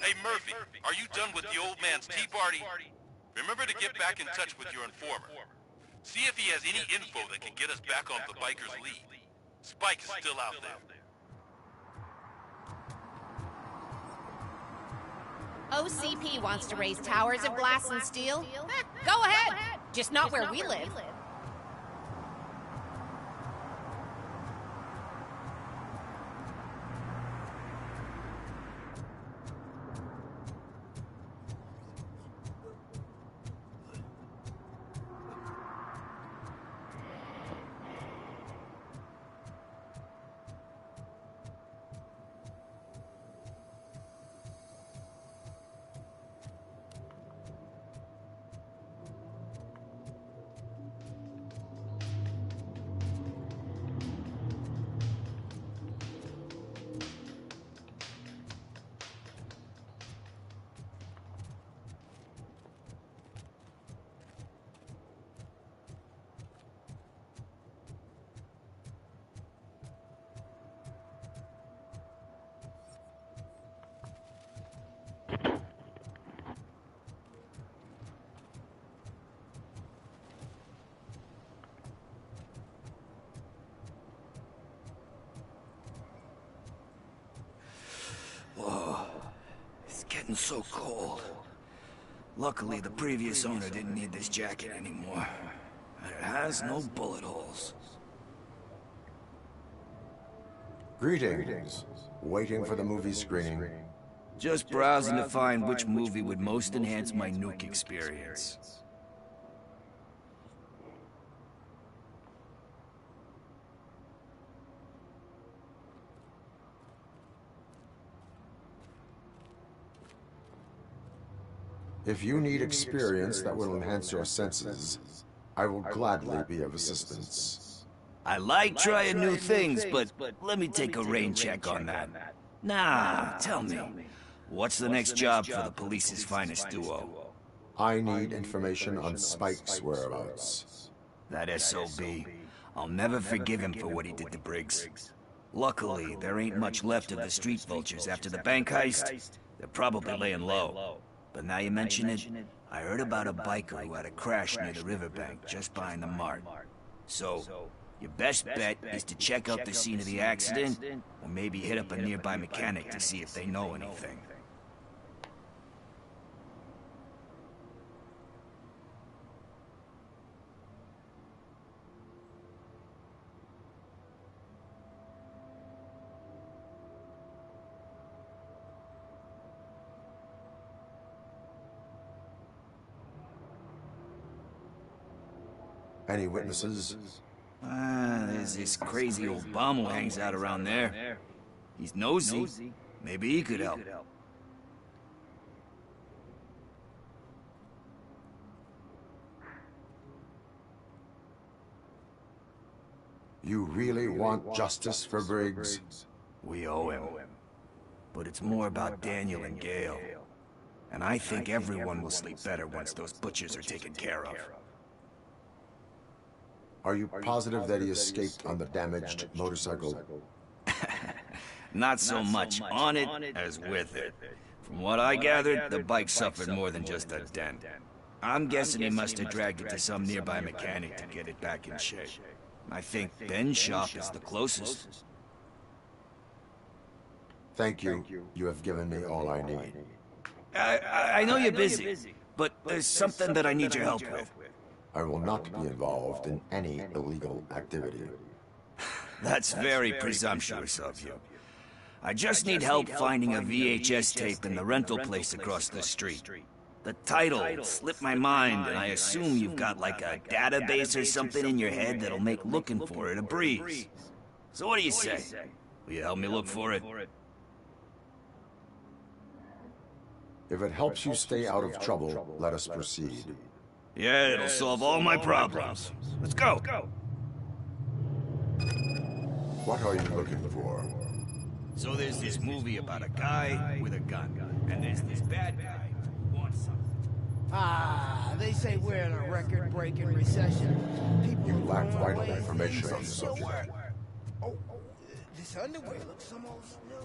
Hey Murphy, are you done with the old man's tea party? Remember to get back in touch with your informer. See if he has any info that can get us back on the biker's lead. Spike is still out there. OCP wants to raise towers of glass and steel? Go ahead. Just not where we live. Whoa, it's getting so cold. Luckily, the previous owner didn't need this jacket anymore. And it has no bullet holes. Greetings. Waiting for the movie screening. Just browsing to find which movie would most enhance my nuke experience. If you need experience that will enhance your senses, I will gladly be of assistance. I like trying new things, but let me take a rain check on that. Nah, tell me, what's the next job for the police's finest duo? I need information on Spike's whereabouts. That SOB. I'll never forgive him for what he did to Briggs. Luckily, there ain't much left of the street vultures after the bank heist. They're probably laying low. But now you mention it, I heard about a biker who had a crash near the riverbank just behind the mart. So, your best bet is to check out the scene of the accident, or maybe hit up a nearby mechanic to see if they know anything. Any witnesses? There's this crazy old bum who hangs out around there. He's nosy. Maybe he could help. You really want justice for Briggs? We owe him. But it's more about Daniel and Gale. And I think everyone will sleep better once those butchers are taken care of. Are you positive that he escaped on the damaged motorcycle? Not so much on it as with it. From what I gathered, the bike suffered more than just a dent. I'm guessing he must have dragged it to some nearby mechanic to get it back in shape. I think Ben's shop is the closest. Thank you. You have given me all I need. I know you're busy, but there's something that I need your help with. I will not be involved in any illegal activity. That's very presumptuous of you. I just need help finding a VHS tape in the rental place across the street. The title slipped my mind, and I assume you've got like a database or something in your head that'll make looking for it a breeze. So what do you say? Will you help me look for it? If it helps you stay out of trouble, let us proceed. Yeah, it'll solve all my problems. Let's go! What are you looking for? So there's this movie about a guy with a gun, and there's this bad guy who wants something. Ah, they say we're in a record-breaking recession. People You lack are vital away. information on the subject. Oh, this underwear looks almost new.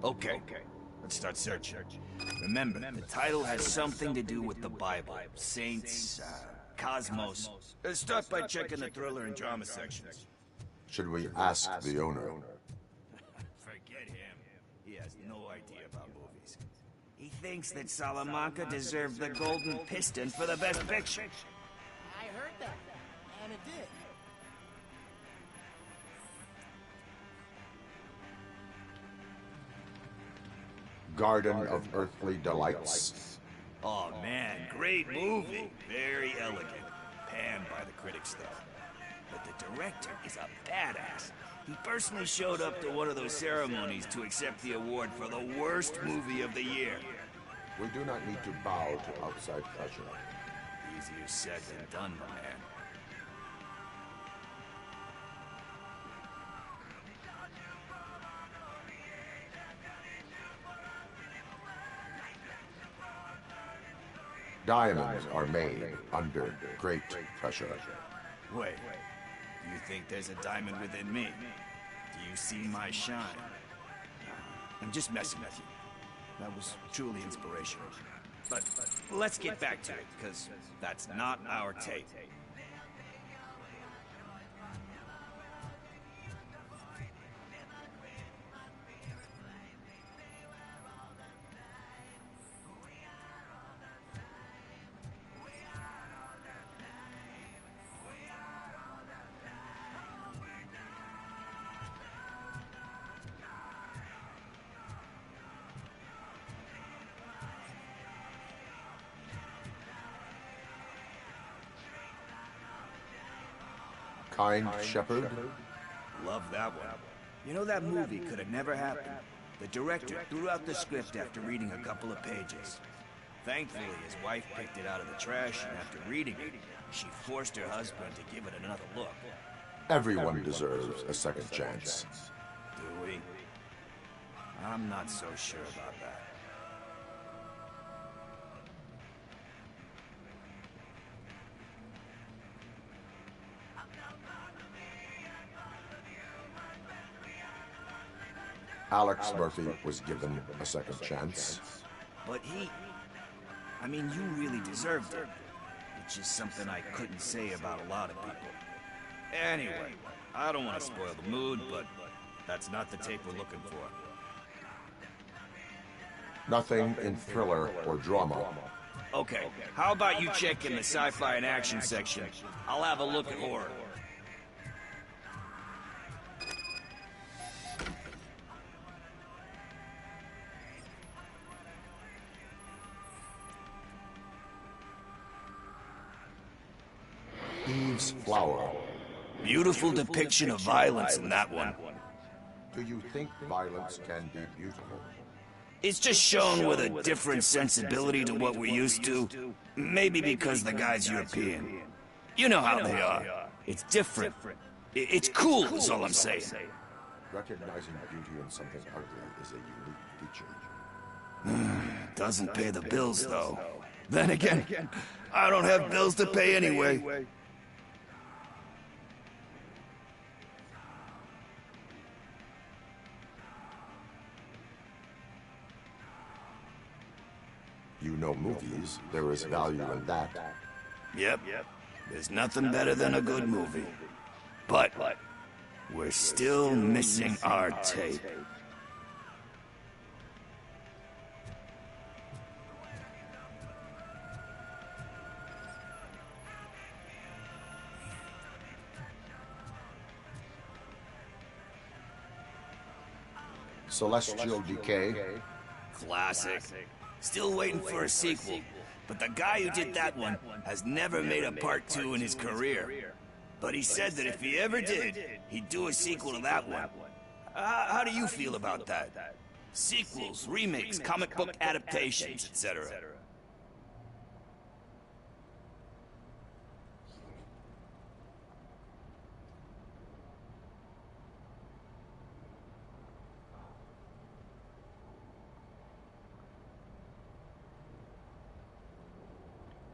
Okay, let's start searching. Remember, the title has something to do with the Bible, saints, cosmos. Start by checking the thriller and drama sections. Should we ask the owner? Forget him. He has no idea about movies. He thinks that Salamanca deserved the Golden Piston for the Best Picture. I heard that, and it did. Garden of Earthly Delights. Oh man, great movie. Very elegant. Panned by the critics though. But the director is a badass. He personally showed up to one of those ceremonies to accept the award for the worst movie of the year. We do not need to bow to outside pressure. Easier said than done, my man. Diamonds are made under great pressure. Wait, do you think there's a diamond within me? Do you see my shine? I'm just messing with you. That was truly inspirational. But let's get back to it, because that's not our tape. Kind Shepherd? Love that one. You know, that movie could have never happened. The director threw out the script after reading a couple of pages. Thankfully, his wife picked it out of the trash, and after reading it, she forced her husband to give it another look. Everyone deserves a second chance. Do we? I'm not so sure about that. Alex Murphy was given a second chance. But I mean, you really deserved it. Which is something I couldn't say about a lot of people. Anyway, I don't want to spoil the mood, but that's not the tape we're looking for. Nothing in thriller or drama. Okay, how about you check in the sci-fi and action section? I'll have a look at horror. Eve's Flower. Beautiful depiction of violence in that one. Do you think violence can be beautiful? It's just shown with a different sensibility to what we're used to. Maybe because the guy's European. You know how they are. It's different. It's cool, is all I'm saying. Recognizing beauty in something ugly is a unique feature. Doesn't pay the bills, though. Then again, I don't have bills to pay anyway. You know movies, there is value in that. Yep. There's nothing better than a good movie. But we're still missing our tape. Celestial Decay. Classic. Still waiting for a sequel. But the guy who did that one has never made a part 2 in his career. But he said that if he ever did, he'd do a sequel to that one. How do you feel about that? Sequels, remakes, comic book adaptations, etc.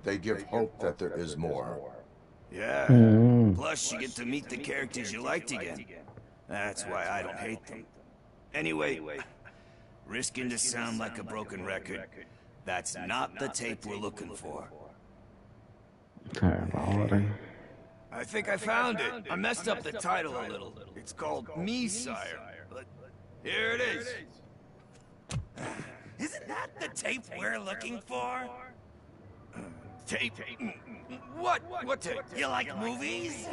They give hope that there is more. Yeah. Plus, you get to meet the characters you liked again. That's why I don't hate them. Anyway, risking to sound like a broken record, that's not the tape we're looking for. I think I found it. I messed up the title a little. It's called Me, Sire. But here it is. Isn't that the tape we're looking for? Tape? What? What tape? You like movies?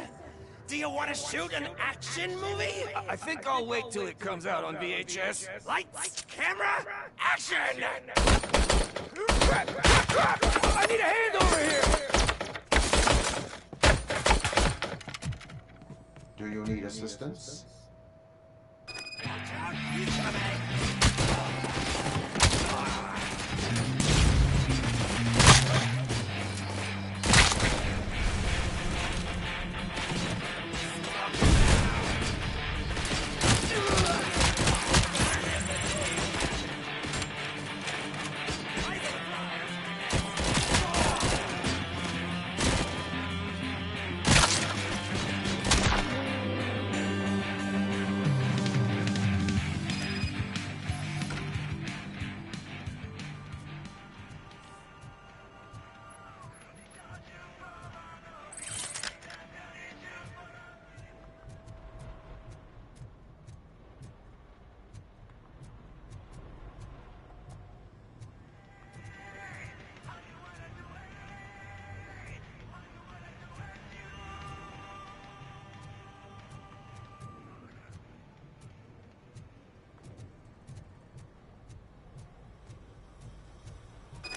Do you want to shoot an action movie? I think I'll wait till it comes out on VHS. Lights, camera, action! I need a hand over here! Do you need assistance?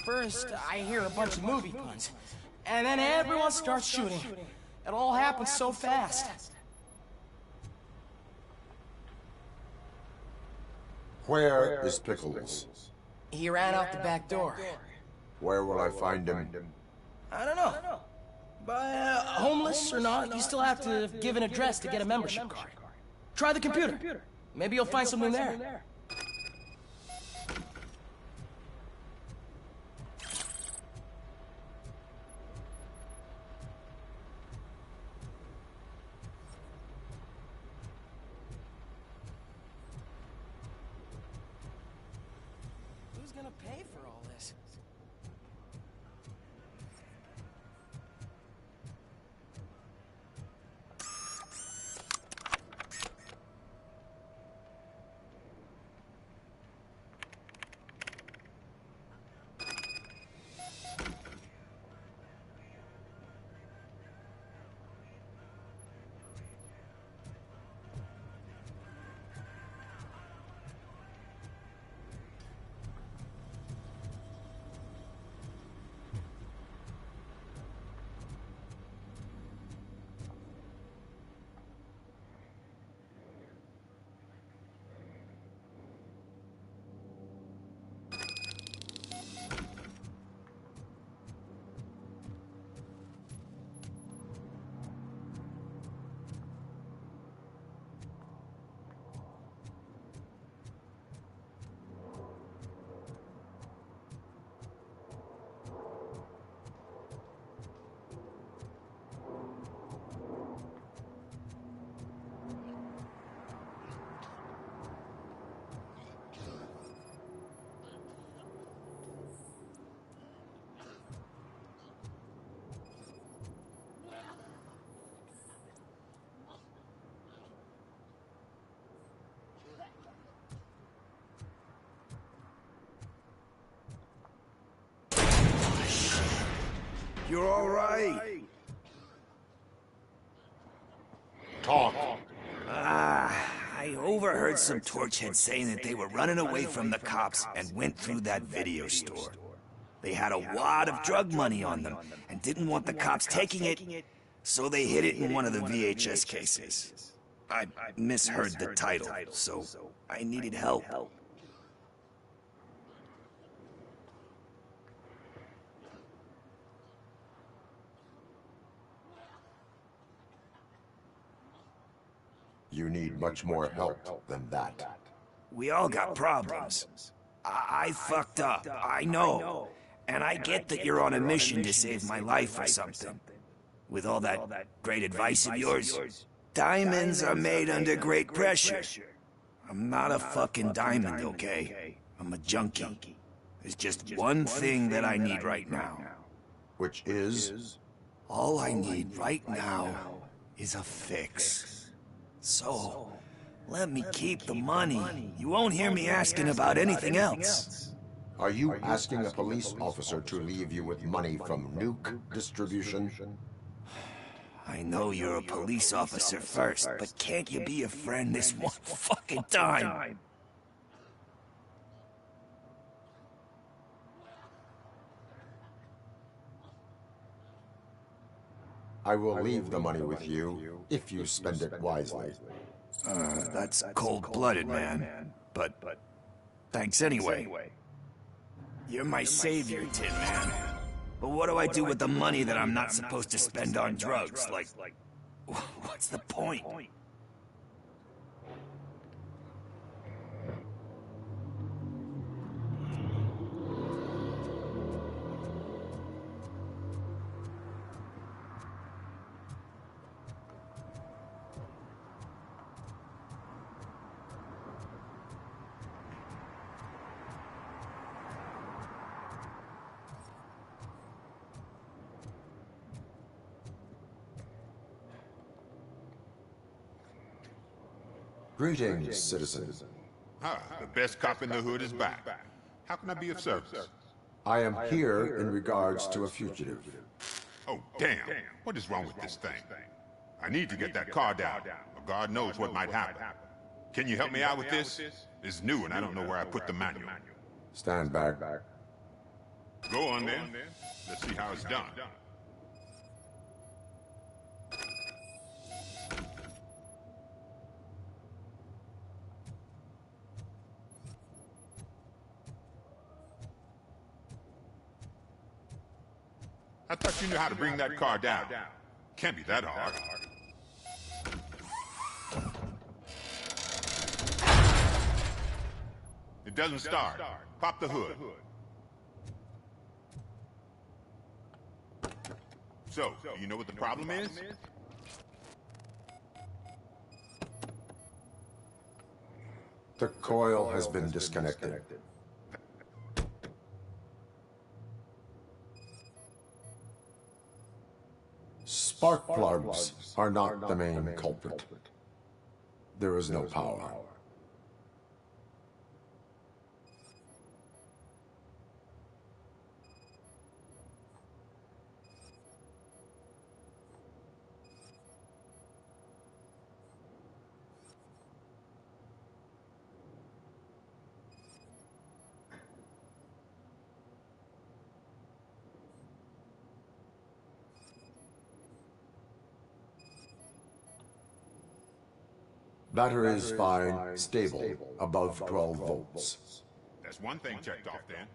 First, I hear a bunch of movie puns, and then everyone starts shooting. It all happens so fast. Where is Pickles? He ran out the back door. Where will I find him? I don't know. But homeless or not, you still have to give an address to get a membership card. Try the computer. Maybe you'll find something there. Who's gonna pay for all this? You're all right. Talk. I overheard some torchheads saying that they were running away from the cops and went through that video store. They had a wad of drug money on them and didn't want the cops taking it, so they hid it in one of the VHS cases. I misheard the title, so I needed help. You need much more help than that. We all got problems. I fucked up, I know. And I get that you're on a mission to save my life or something. With all that great advice of yours, diamonds are made under great pressure. I'm not a fucking diamond, okay? I'm a junkie. There's just one thing that I need right now. Which is? All I need right now is a fix. So, let me keep the money. You won't hear me asking about anything else. Are you asking a police officer to leave you with money from nuke distribution? I know you're a police officer first, but can't you be a friend this one fucking time? I will leave the money with you if you spend it wisely. That's cold-blooded, man. But thanks anyway. You're my savior, Tin Man. But what do I do with the money that I'm not supposed to spend on drugs? Like, what's the point? Greetings, citizen. The best cop in the hood is back. How can I be of service? I am here in regards to a fugitive. Oh, damn. What is wrong with this thing? I need to get that car down, or God knows what might happen. Can you help me out with this? It's new and I don't know where I put the manual. Stand back. Go on then. Let's see how it's done. I thought you knew how to bring that car down. Can't be that hard. It doesn't start. Pop the hood. So, do you know what the problem is? The coil has been disconnected. Spark plugs are not the main culprit. There is no power. Battery is fine, stable, above 12 volts. That's one thing checked off then.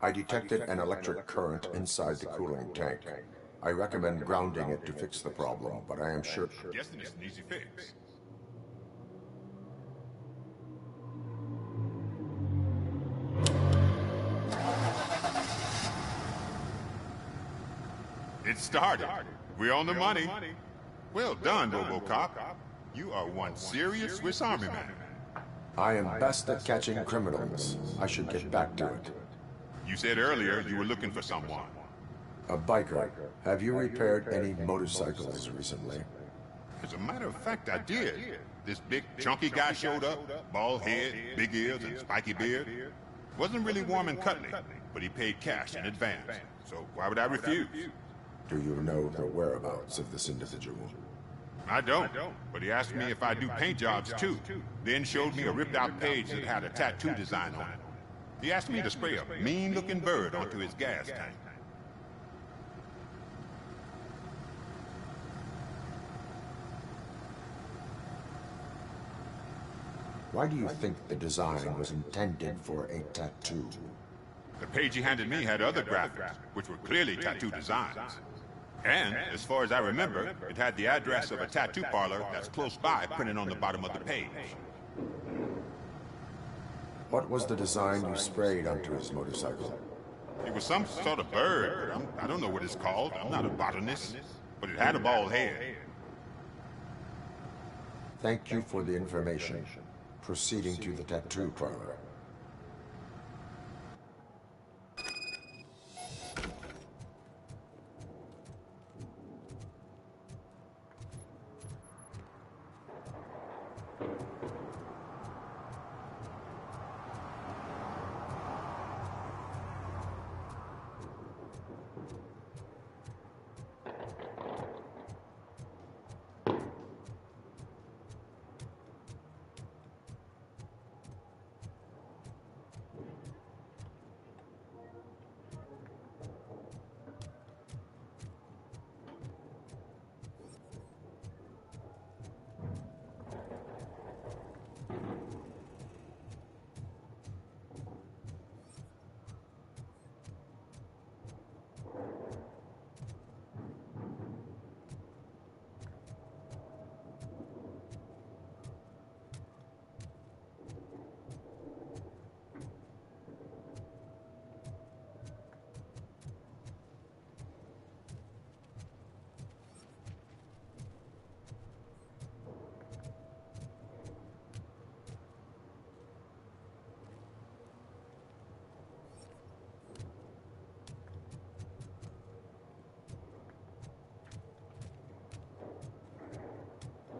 I detected an electric current inside the cooling tank. I recommend grounding it to fix the problem, but I am sure... Guessing it's an easy fix. It started. We're on the money. Well done, Robocop. You are one serious Swiss Army man. I am best at catching criminals. I should get back to it. You said earlier you were looking for someone. A biker. Have you repaired any motorcycles recently? As a matter of fact, I did. This big, chunky guy showed up. Bald head, big ears, and spiky beard. Wasn't really warm and cuddly, but he paid cash in advance. So why would I refuse? Do you know the whereabouts of this individual? I don't, but he asked me if I do paint jobs too. Then showed me a ripped-out page that had a tattoo design on it. He asked me to spray a mean-looking bird onto his gas tank. Why do you think the design was intended for a tattoo? The page he handed me had other graphics, which were clearly tattoo designs. And, as far as I remember, it had the address of a tattoo parlor that's close by printed on the bottom of the page. What was the design you sprayed onto his motorcycle? It was some sort of bird. I don't know what it's called. I'm not a botanist. But it had a bald head. Thank you for the information. Proceeding to the tattoo parlor.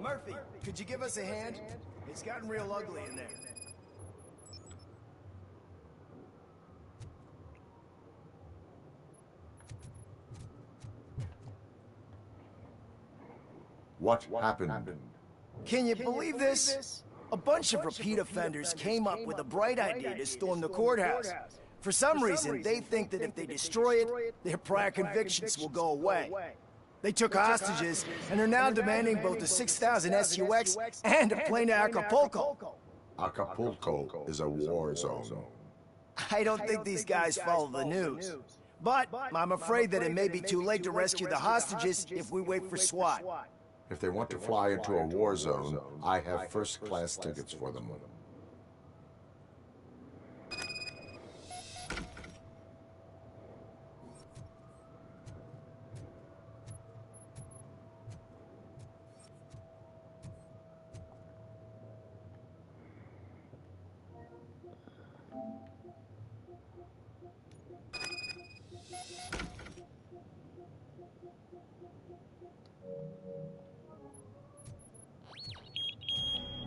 Murphy, could you give us a hand? It's gotten real ugly in there. What happened? Can you believe this? A bunch of repeat offenders came up with a bright idea to storm the courthouse. For some reason, they think that if they destroy it, their prior convictions will go away. They took hostages, and are now demanding both a 6,000 SUX and a plane to Acapulco. Acapulco is a war zone. I don't think these guys follow the news. But I'm afraid that it may be too late to rescue the hostages if we wait for SWAT. If they want to fly into a war zone, I have first-class tickets for them.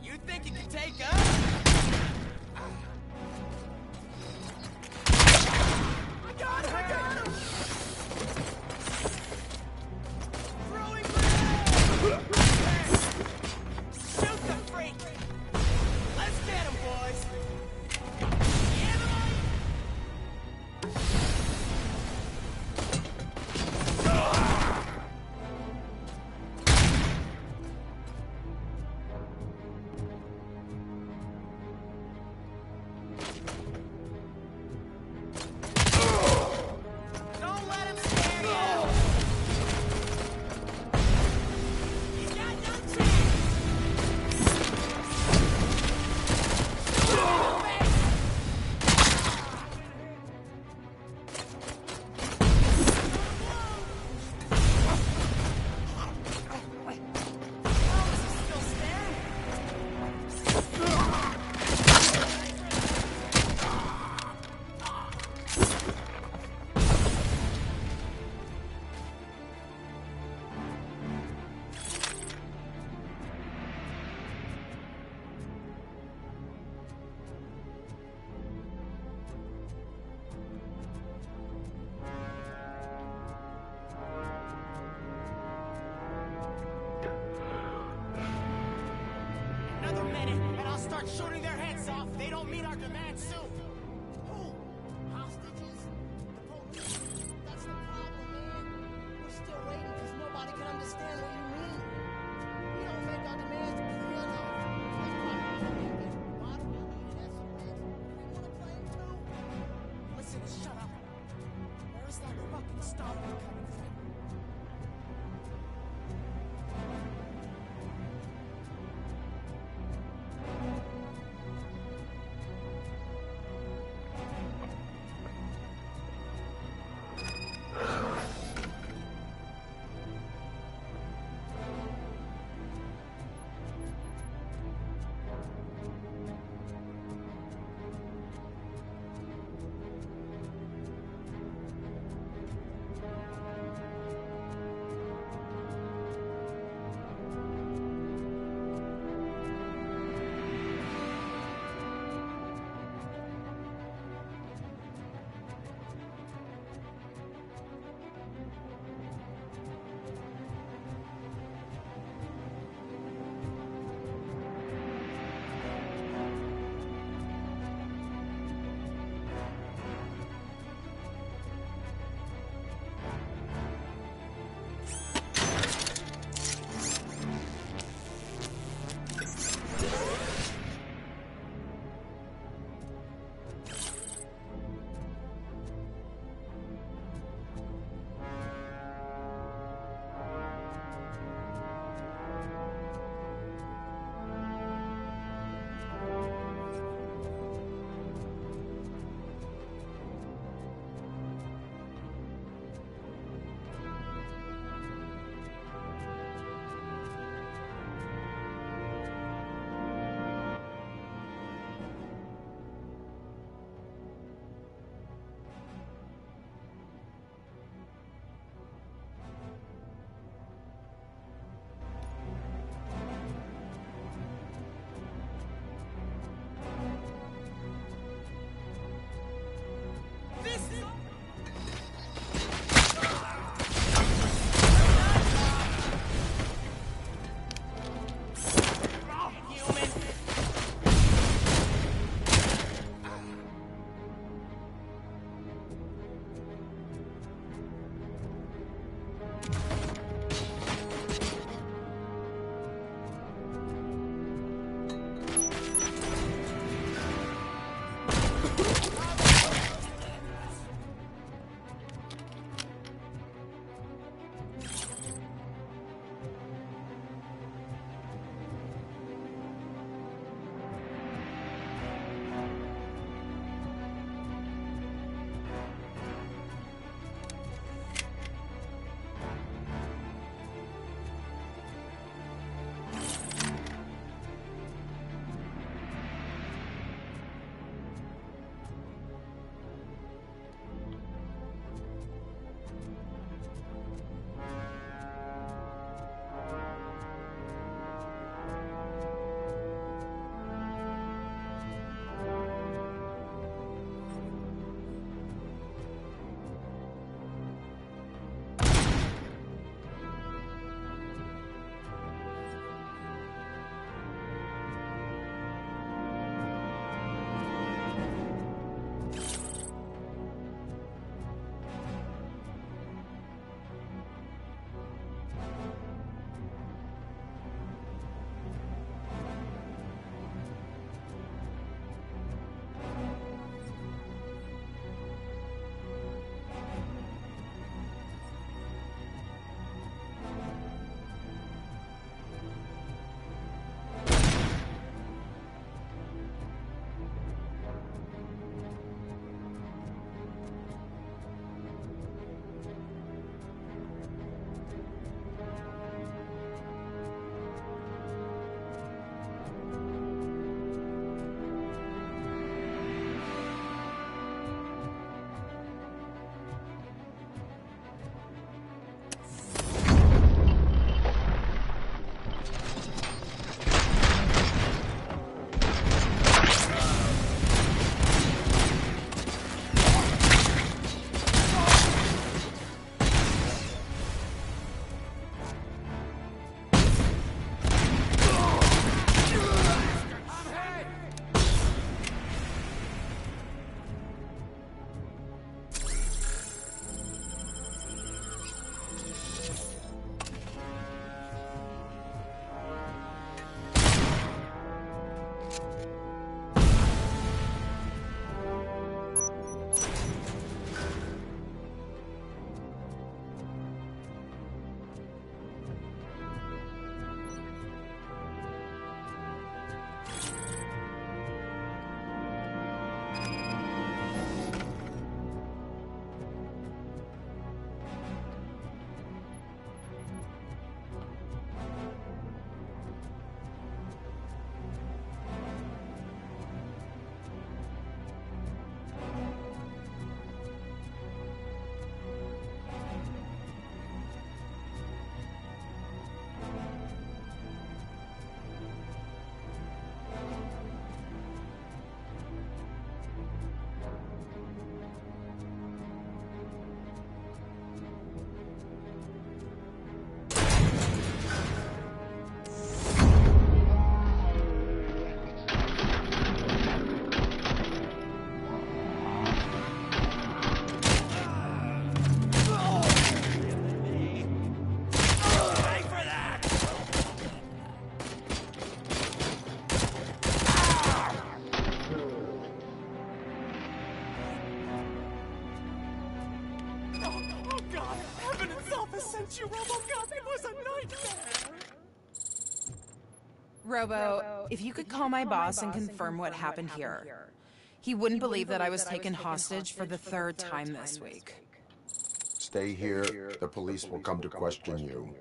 You think you can take us? I got him! I got him! Throwing grenades! Shoot the freak! Let's get him, boys! Another minute, and I'll start shooting their heads off if they don't meet our demands soon. Who? Hostages? The police? That's the problem, man. We're still waiting because nobody can understand what you mean. We don't make our demands clear enough. Listen, shut up. Where's that fucking starlight coming from? Robo, if you could call my boss and confirm what happened here. He wouldn't believe that I was taken hostage for the 3rd time this week. Stay here. The police will come to question you.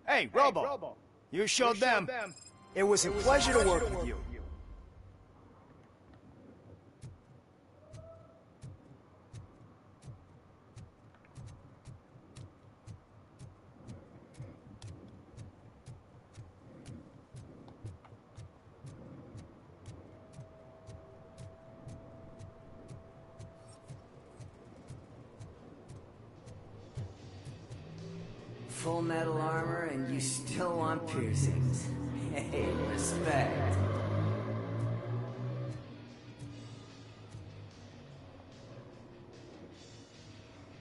Hey, Robo! You showed them. It was a pleasure to work with you. Full metal armor and you still want piercings. Hey, respect.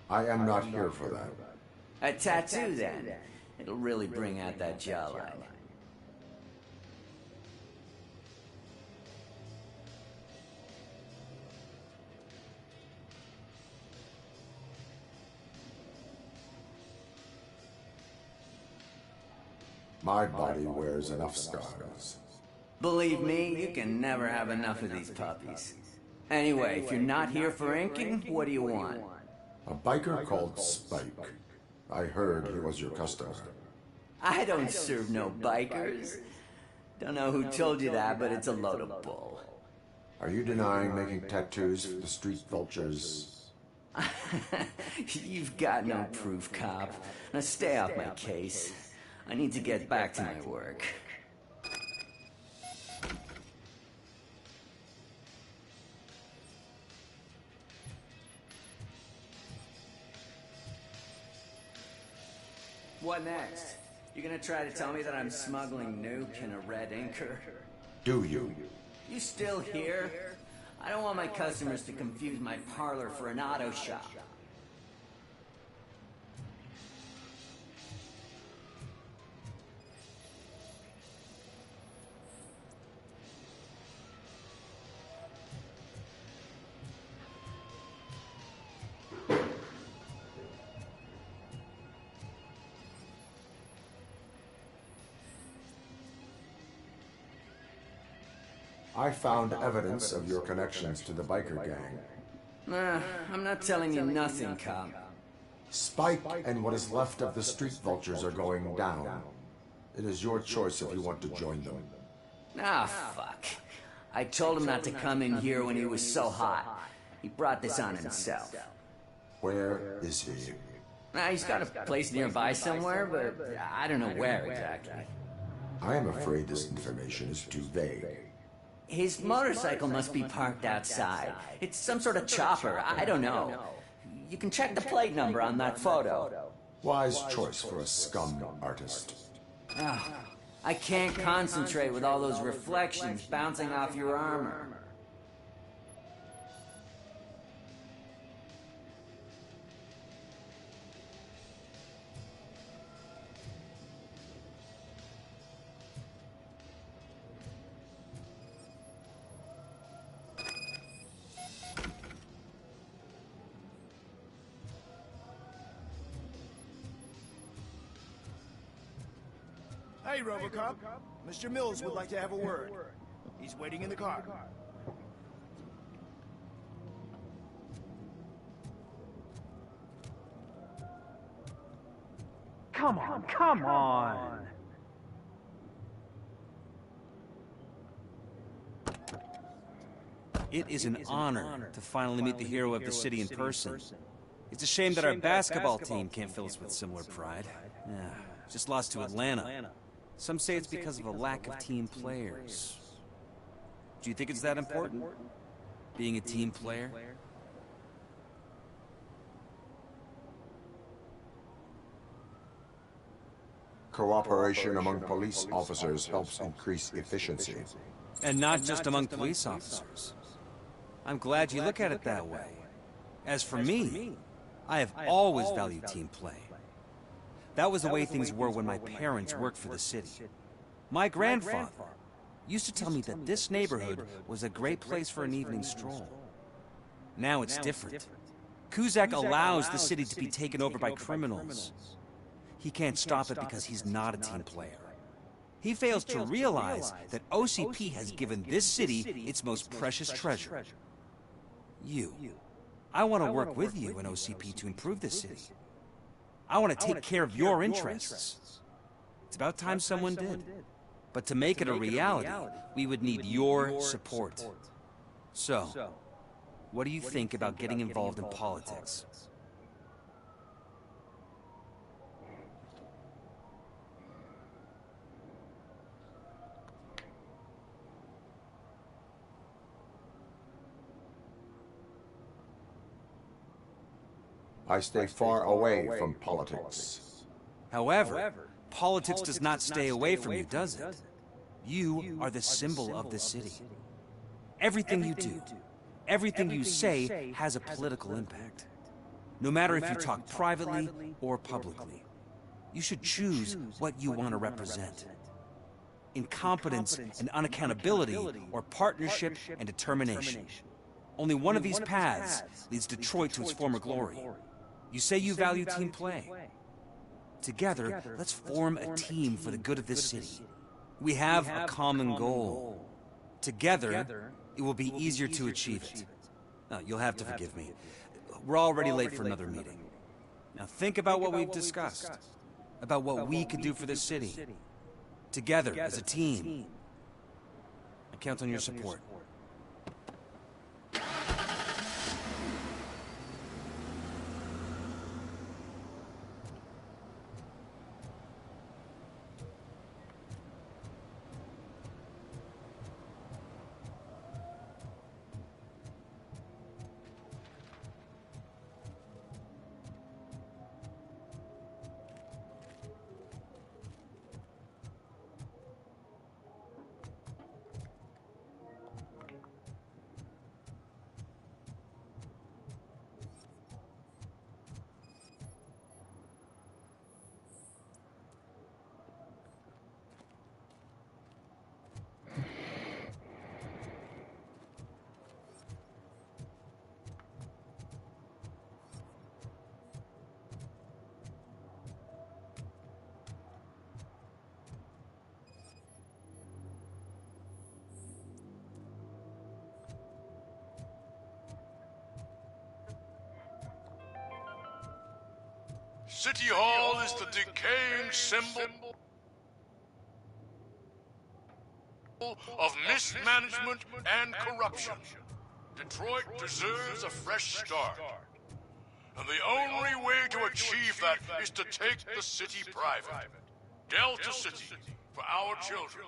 I am not here for that. A tattoo, then. It'll really bring out that jawline. My body wears enough scars. Believe me, you can never have enough of these puppies. Anyway, if you're not here for inking, what do you want? A biker called Spike. I heard he was your customer. I don't serve no bikers. Don't know who told you that, but it's a load of bull. Are you denying making tattoos for the street vultures? You've got no proof, cop. Now stay off my case. I need to get back to my work. What next? You gonna try to tell me that I'm smuggling nuke in a red inker? Do you? You still here? I don't want my customers to confuse my parlor for an auto shop. I found evidence of your connections to the biker gang. I'm not telling you nothing, cop. Spike and what is left of the street vultures are going down. It is your choice if you want to join them. Ah, fuck. I told him not to come in here when he was so hot. He brought this on himself. Where is he? He's got a place nearby somewhere, but I don't know where exactly. I am afraid this information is too vague. His motorcycle must be parked outside. It's some sort of chopper. I don't know. You can check the plate number on that photo. Wise choice for a scum artist. I can't concentrate with all those reflections bouncing off your armor. Hey, Robocop. Mr. Mills would like to have a word. He's waiting in the car. Come on, come on! It is an honor to finally meet the hero of the city in person. It's a shame that our basketball team can't fill us with similar pride. Just lost to Atlanta. Some say it's because of a lack of team players. Do you think it's that important? Being a team player? Cooperation among police officers helps increase efficiency. And not just among police officers. I'm glad you look at it that way. As for me, I have always valued team play. That was the way things were when my parents worked for the city. My grandfather used to tell me that this neighborhood was a great place for an evening stroll. Now it's different. Cusack allows the city to be taken over by criminals. He can't stop it because he's not a team player. He fails to realize that OCP has given this city its most precious treasure. You. I want to work with you and OCP to improve this city. I want to take care of your interests. It's about time someone did. But to make it a reality, we would need your support. So, what do you think about getting involved in politics? I stay far away from politics. However, politics does not stay away from you, does it? You are the symbol of the city. Everything you do, everything you say has a political impact. No matter if you talk privately or publicly, you should choose what you want to represent. Incompetence and unaccountability, or partnership and determination. Only one of these paths leads Detroit to its former glory. You say you value team play. Together, let's form a team for the good of this city. We have a common goal. Together, it will be easier to achieve it. Now, you'll have to forgive me. We're already late for another meeting. Now think about what we've discussed. About what we could do for this city. Together, as a team. I count on your support. City Hall is the decaying symbol of mismanagement and corruption. Detroit deserves a fresh start. And the only way to achieve that is to take the city private. Delta City, for our children.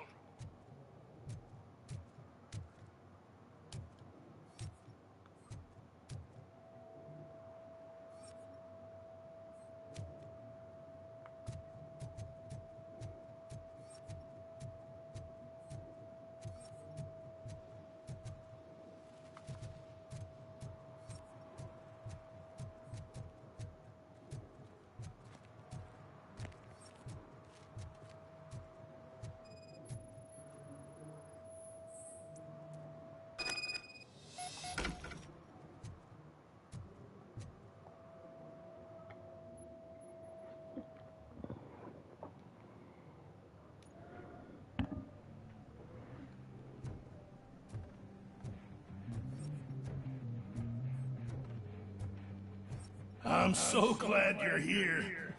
I'm so glad you're here.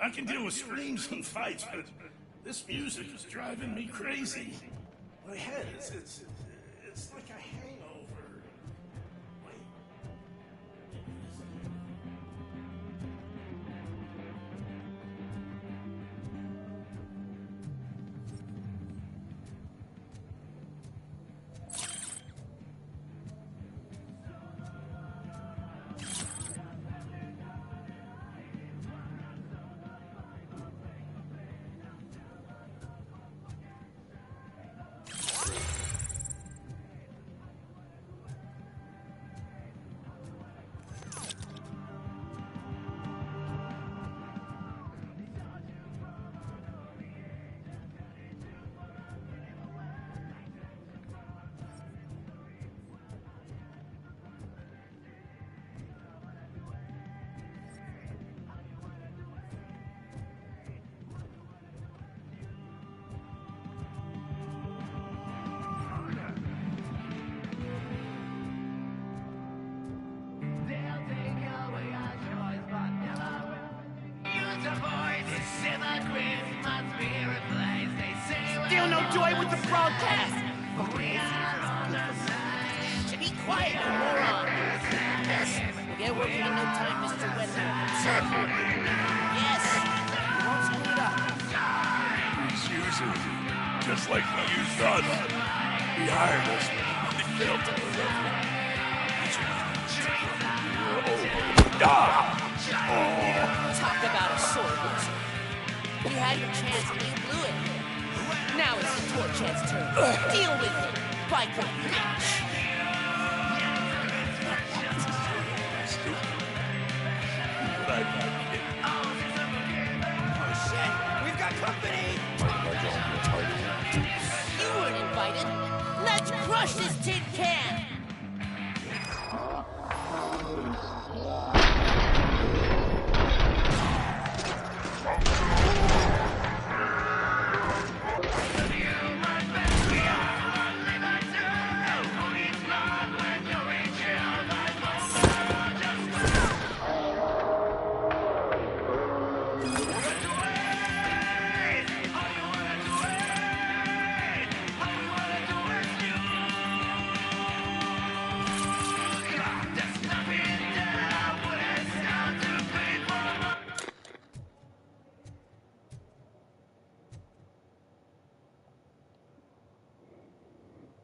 I can deal with screams and fights, but this music is driving me crazy. My head, it's like a hangover. Wait. Still no joy with the broadcast! Be quiet, you moron! Yes, we'll get working in no time, Mr. Weather. Yes, you won't screw it up. He's using you, just like he used us. He hired us, but he failed to deliver. That's Talk about a sword loser. You had your chance and you blew it. Now it's the Torchhead's turn. Deal with it, biker bitch. Oh shit, we've got company! You weren't invited. Let's crush this tin can!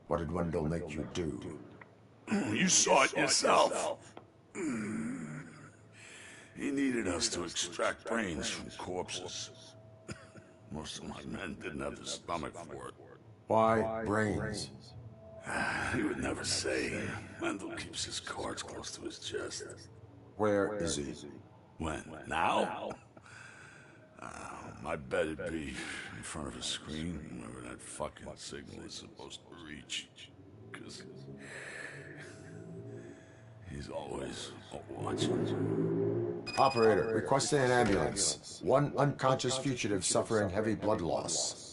What did Wendell make you do? You saw it yourself. He needed us to extract brains from corpses. Most of my men didn't have the stomach for it. Why brains? He would never say. Wendell keeps his cards close to his chest. Where is he? When? Now? I bet it'd be in front of a screen, wherever that fucking signal is supposed to reach. 'Cause he's always watching. Operator, requesting an ambulance. One unconscious fugitive suffering heavy blood loss.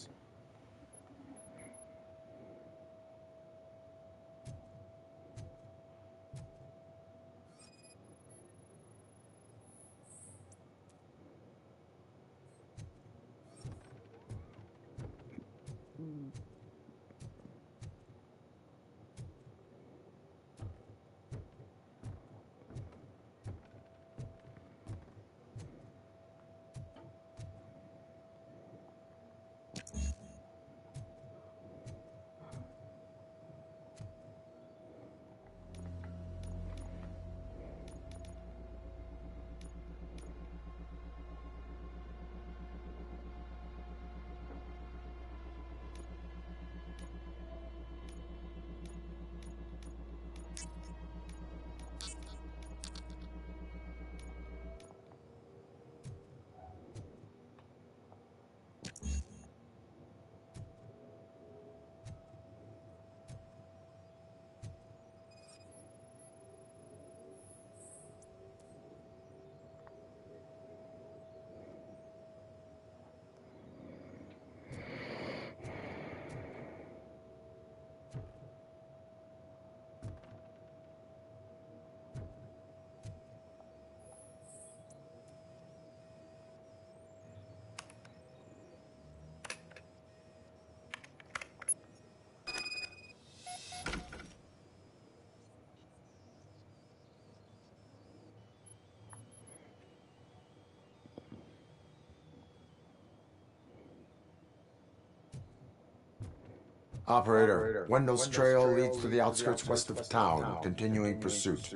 Operator, Wendell's trail leads to the outskirts west of town, continuing pursuit.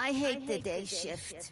I hate the day shift.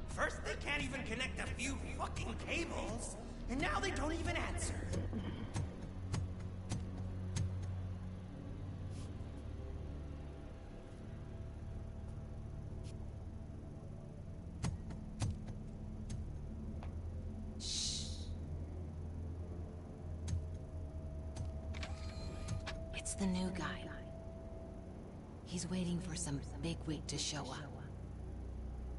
First they can't even connect a few fucking cables, and now they don't even answer. It's the new guy. He's waiting for some bigwig to show up.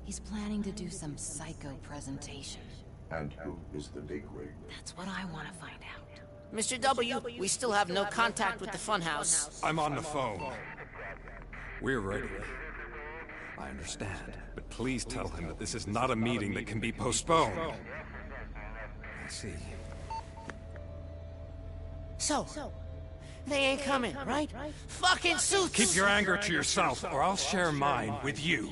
He's planning to do some psycho presentation. And who is the bigwig? That's what I want to find out. Mr. W, we still have no contact with the funhouse. I'm on the phone. We're ready. I understand, but please tell him that this is not a meeting that can be postponed. I see. So, they ain't coming, right? Fucking suits! Keep your anger to yourself, or I'll share mine with you.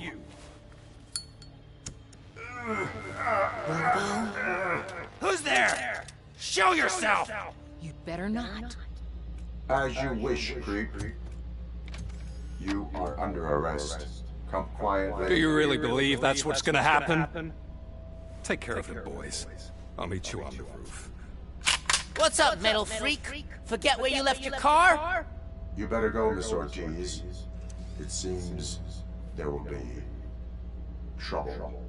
Who's there? Show yourself! You'd better not. As you wish, creep. You are under arrest. Come quietly. Do you really believe that's what's gonna happen? Take care of it, boys. I'll meet you on the roof. What's up, metal freak? Forget where you left your car? You better go, Miss Ortiz. It seems there will be trouble.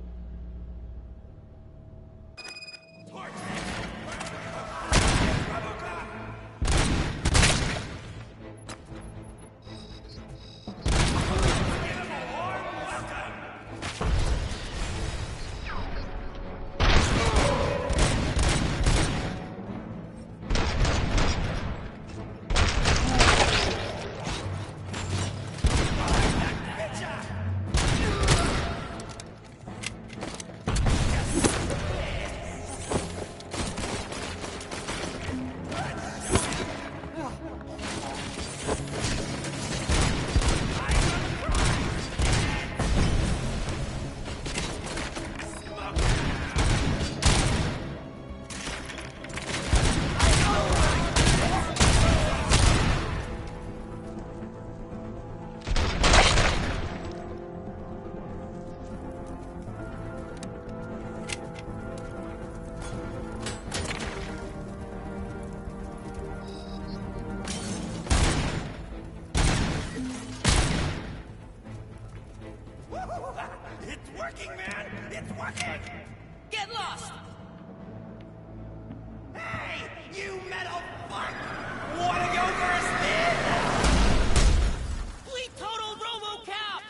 It's working, man! It's working! Get lost! Hey, you metal fuck! Wanna go for a spin? We total Robocop!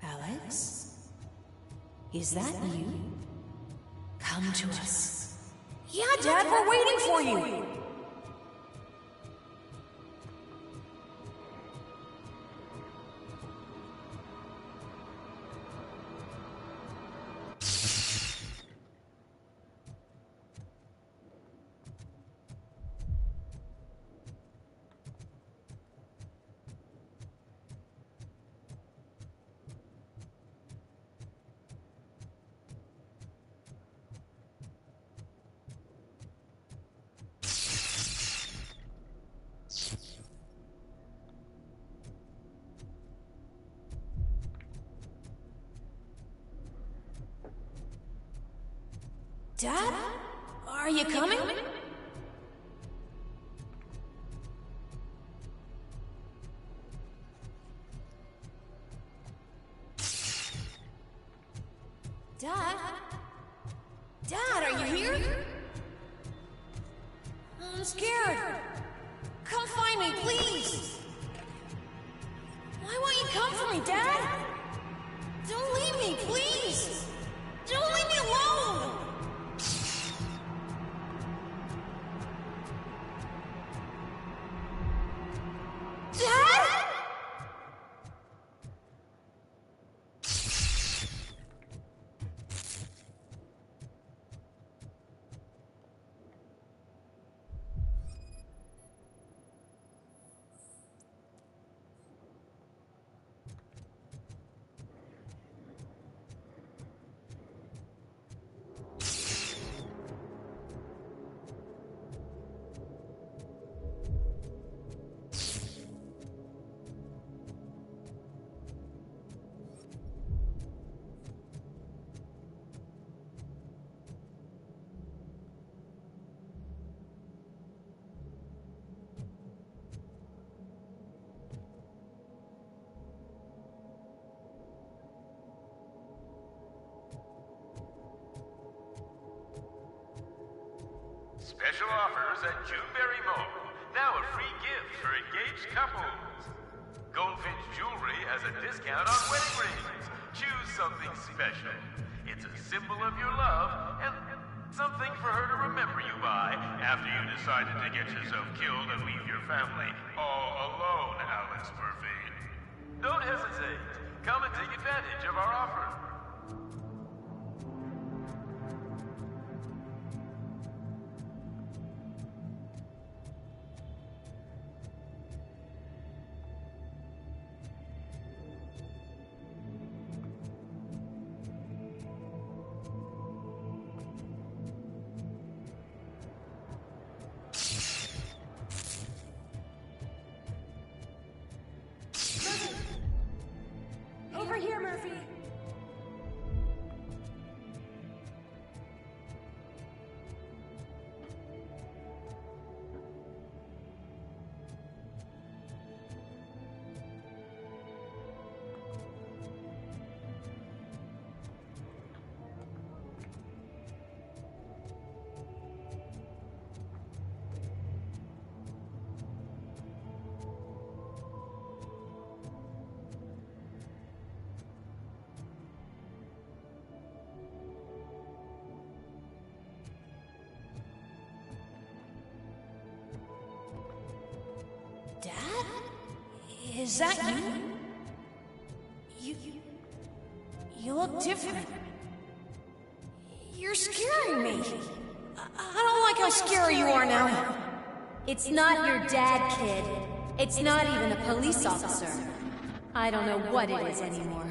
Alex? Is that you? Come to us. Yeah, Dad, we're waiting for you! Dad? Are you coming? Dad? Dad, are you here? I'm scared. Come find me, please. Why won't you come for me, Dad? Don't leave me, please. Don't leave me alone. Dad? Special offers at Juneberry Mall. Now a free gift for engaged couples. Goldfinch Jewelry has a discount on wedding rings. Choose something special. It's a symbol of your love and something for her to remember you by after you decided to get yourself killed and leave your family all alone, Alex Murphy. Don't hesitate. Come and take advantage of our offer. Over here, Murphy. Dad? Is that you? You look different. You're scaring me. I don't like how scary you are now. It's not your dad, kid. It's not even a police officer. I don't know what it is anymore.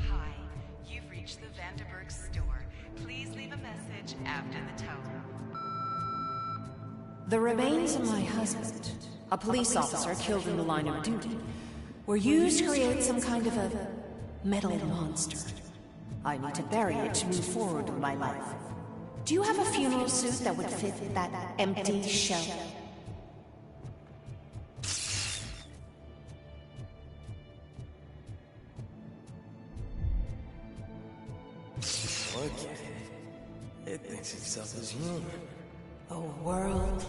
Hi, you've reached the Vanderburg store. Please leave a message after the tone. The remains of my husband, a police officer killed in the line of duty, were used to create some kind of a metal monster. I need to bury it to move forward with my life. Do you have a funeral suit that would fit that empty shell? Look at it. It thinks itself as human. A world